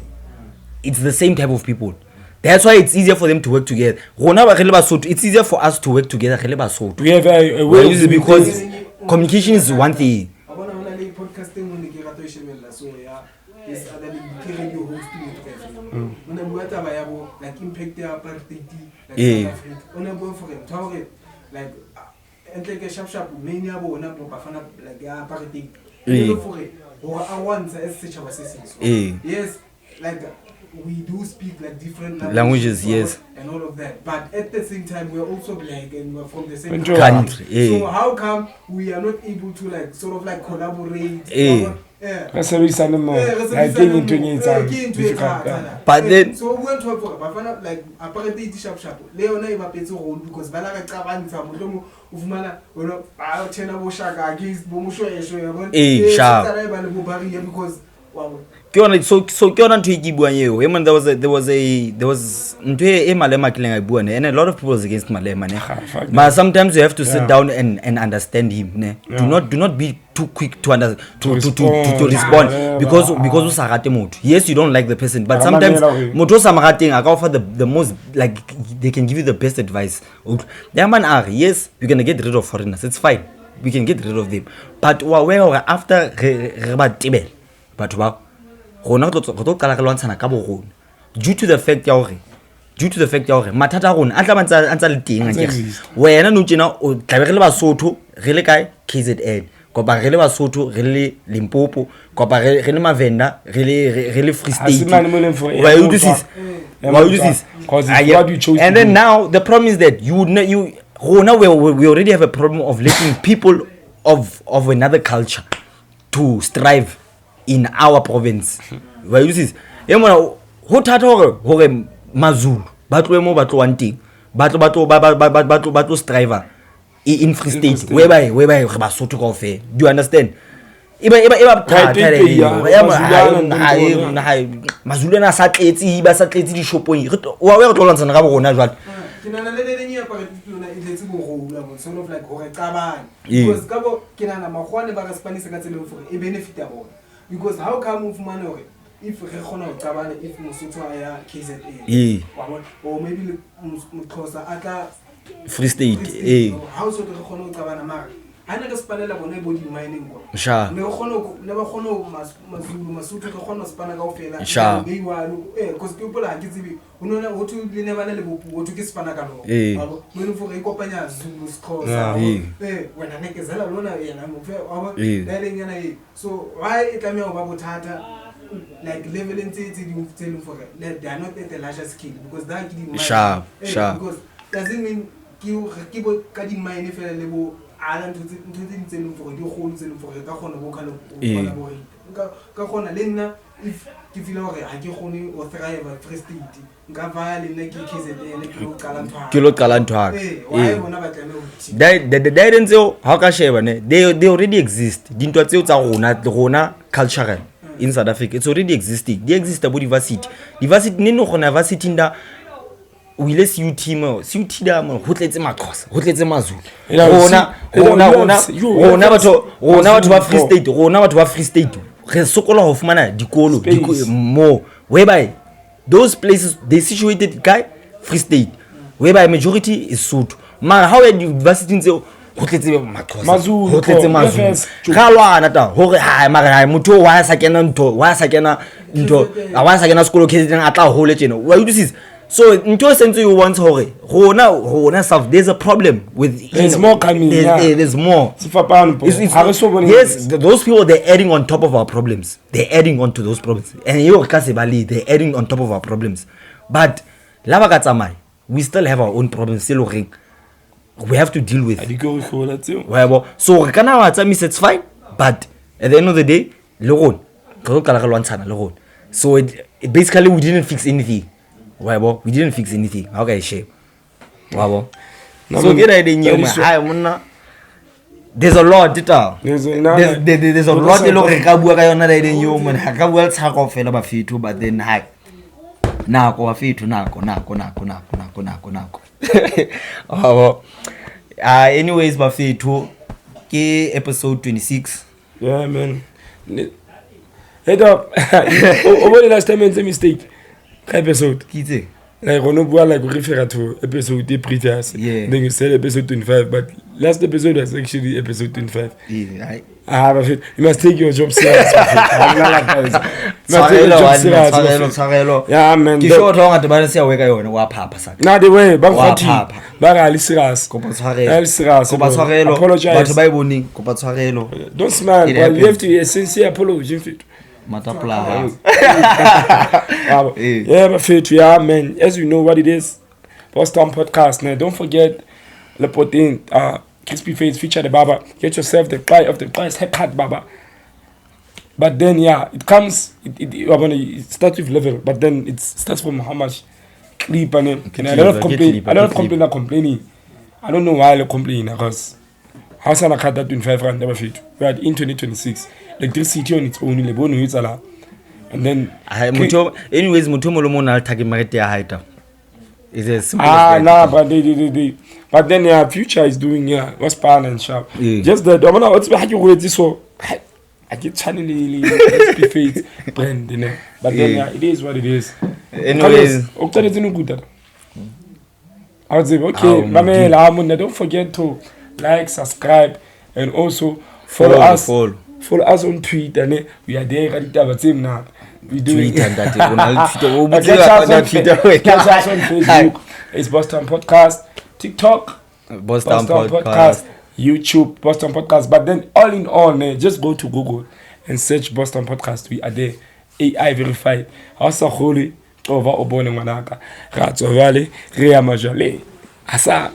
It's the same type of people. That's why it's easier for them to work together. Rona ba re le basotho, it's easier for us to work together re le basotho. We have a way because communication is one thing. Abona hona le podcasting mo ne ke rata ho shebella so ya is other the radio host una bua taba ya bo like impact ya apartheid like South Africa una bua for them talk like entle ke sharp main ya bona bo ba fana like ya apartheid for it or I want as such a system. Yes, like we do speak like different languages yes, and all of that, but at the same time we are also black and we're from the same country. So how come we are not able to like sort of like collaborate? But then so we went to about like apartheid sharp leona e bapetse go because ba la ka qabantsha motlhomo o fumana bona ba tshena bo shaka against bo moshwesho ya bona sharp ba le bo barrier because wow. So ke yona ntho e ke buang eo. Man, there was ntho e malema kileng a bua ne, and a lot of people was against malema ne. But sometimes you have to sit down and understand him ne. Do not be too quick to respond because o sa rate motho. Yes, you don't like the person, but sometimes motho sa marateng a ka offer the most, like they can give you the best advice. There man are yes, we're going to get rid of foreigners. It's fine. We can get rid of them. But where after re ba tibel batho ba rona go tlo kala ka lwantshana ka bo rona due to the fact ya hore mathata a rona a tla bantsa le teng a kere wena no tsena o tlabe re le basotho re le kae KZN kopa re le basotho re le Limpopo kopa re le mavenda re le Free State. Why you do this and then now the problem is that you rona we already have a problem of letting people of another culture to strive in our province. Why you see emona ho thata hore mazulu ba tloe mo ba tlo wanting ba tlo strive in Free State whereby re basotho ka ofe. Do you understand? Iba mazulu na sa tletsi ba sa tletsi di shopong wa re tlo lwantsana ka bona jwale ke nana le lenye pa tsona e tletse go rola mo sort of like hore qabane because ka bo ke nana magwane ba re Spanish ka tsele for e benefit ya bona because how come of man hore if re khona go qabane if mosotho ya KZN or maybe mothosa aka Free State how so re khona go qabana mara ana ka spanela bona e body mining go ne ba khona mazulu masotho ka khona spana ka ofela e walo because ke pola ke tsibi unona ho tu le ne bana le bopu ho tu ke spana ka lo babo mo for e kopanya Zulu Xhosa wena ne ke zela lona yena mo fe aba le nyana e so why e tla me go ba bothata like level ntse di for they are not at the larger scale because that ke di sharp because doesn't mean ke bo ka di mine fela le bo ala ntse ntse for di kholo ntse for ka khona go ka lo ka khona le nna if ke feel hore ha ke khone o thrive Free State nka va le nna ke KZN ke lo qala ntwa why bona ba tlame ho the guidance ha ka sheba ne they already exist dintwa tseo tsa rona cultural in South Africa. It's already existing. They exist about diversity neno gona diversity nda o ile CUT da mo ho tletse maxhosa ho tletse mazulu rona batho ba Free State re sokola ho fumana dikolo mo whereby those places they situated guy Free State whereby majority is Sotho mara how are diversity ntseo ho tletse maxhosa ho tletse mazulu ga lwana ta hore ha mara motho wa sa kena ntho a wa sa kena sekolo KZN a tla hole tjena wa you see. So into sense you want hore self, there's a problem with there's more coming. There's more. Yes, those people, they're adding on top of our problems. They're adding on to those problems. And they're adding on top of our problems. But we still have our own problems. We have to deal with. So it's fine. But at the end of the day, so it basically we didn't fix anything. We didn't fix anything. How can I share? So get idea. There's a lot. There's a lot. But then anyways, Bafetu, episode 26. Yeah, man. Head up. Over the last time, it's a mistake. Episode. Like on like refer to episode previous. Yeah. Then you said episode 25, but last episode was actually episode 25. Yeah. You must take your job serious. Yeah, man. Now the way, apologize. Don't smile, but you have to be a sincere apology. Yeah, but yeah, man. As you know what it is, Boston Podcast. Now, don't forget the protein, crispy face feature the Baba. Get yourself the price of the price haircut, Baba. But then, yeah, it comes. It starts with level, but then it starts from how much clip and a lot of complaint. A lot of complaint are complaining. I don't know why they're complaining because how can I cut that 25 rand? Never fit. We are in 2026. Electricity on its own, and then anyways, Mutomolomon taking my height. Is a simple but then yeah, future is doing what's pan and sharp. Yeah. Just that I what's behind you with this so I get channeling face brand, you know. But then yeah, it is what it is. Anyways, I would say okay, don't forget to like, subscribe, and also follow us. Follow us on Twitter. We are there at the team now. We do it. Catch us on Facebook. It's Boston Podcast. TikTok, Boston Podcast. YouTube, Boston Podcast. But then all in all, just go to Google and search Boston Podcast. We are there. AI verified. Asa holy over obone manaka. Ratsovale, Rea Majale. Asa.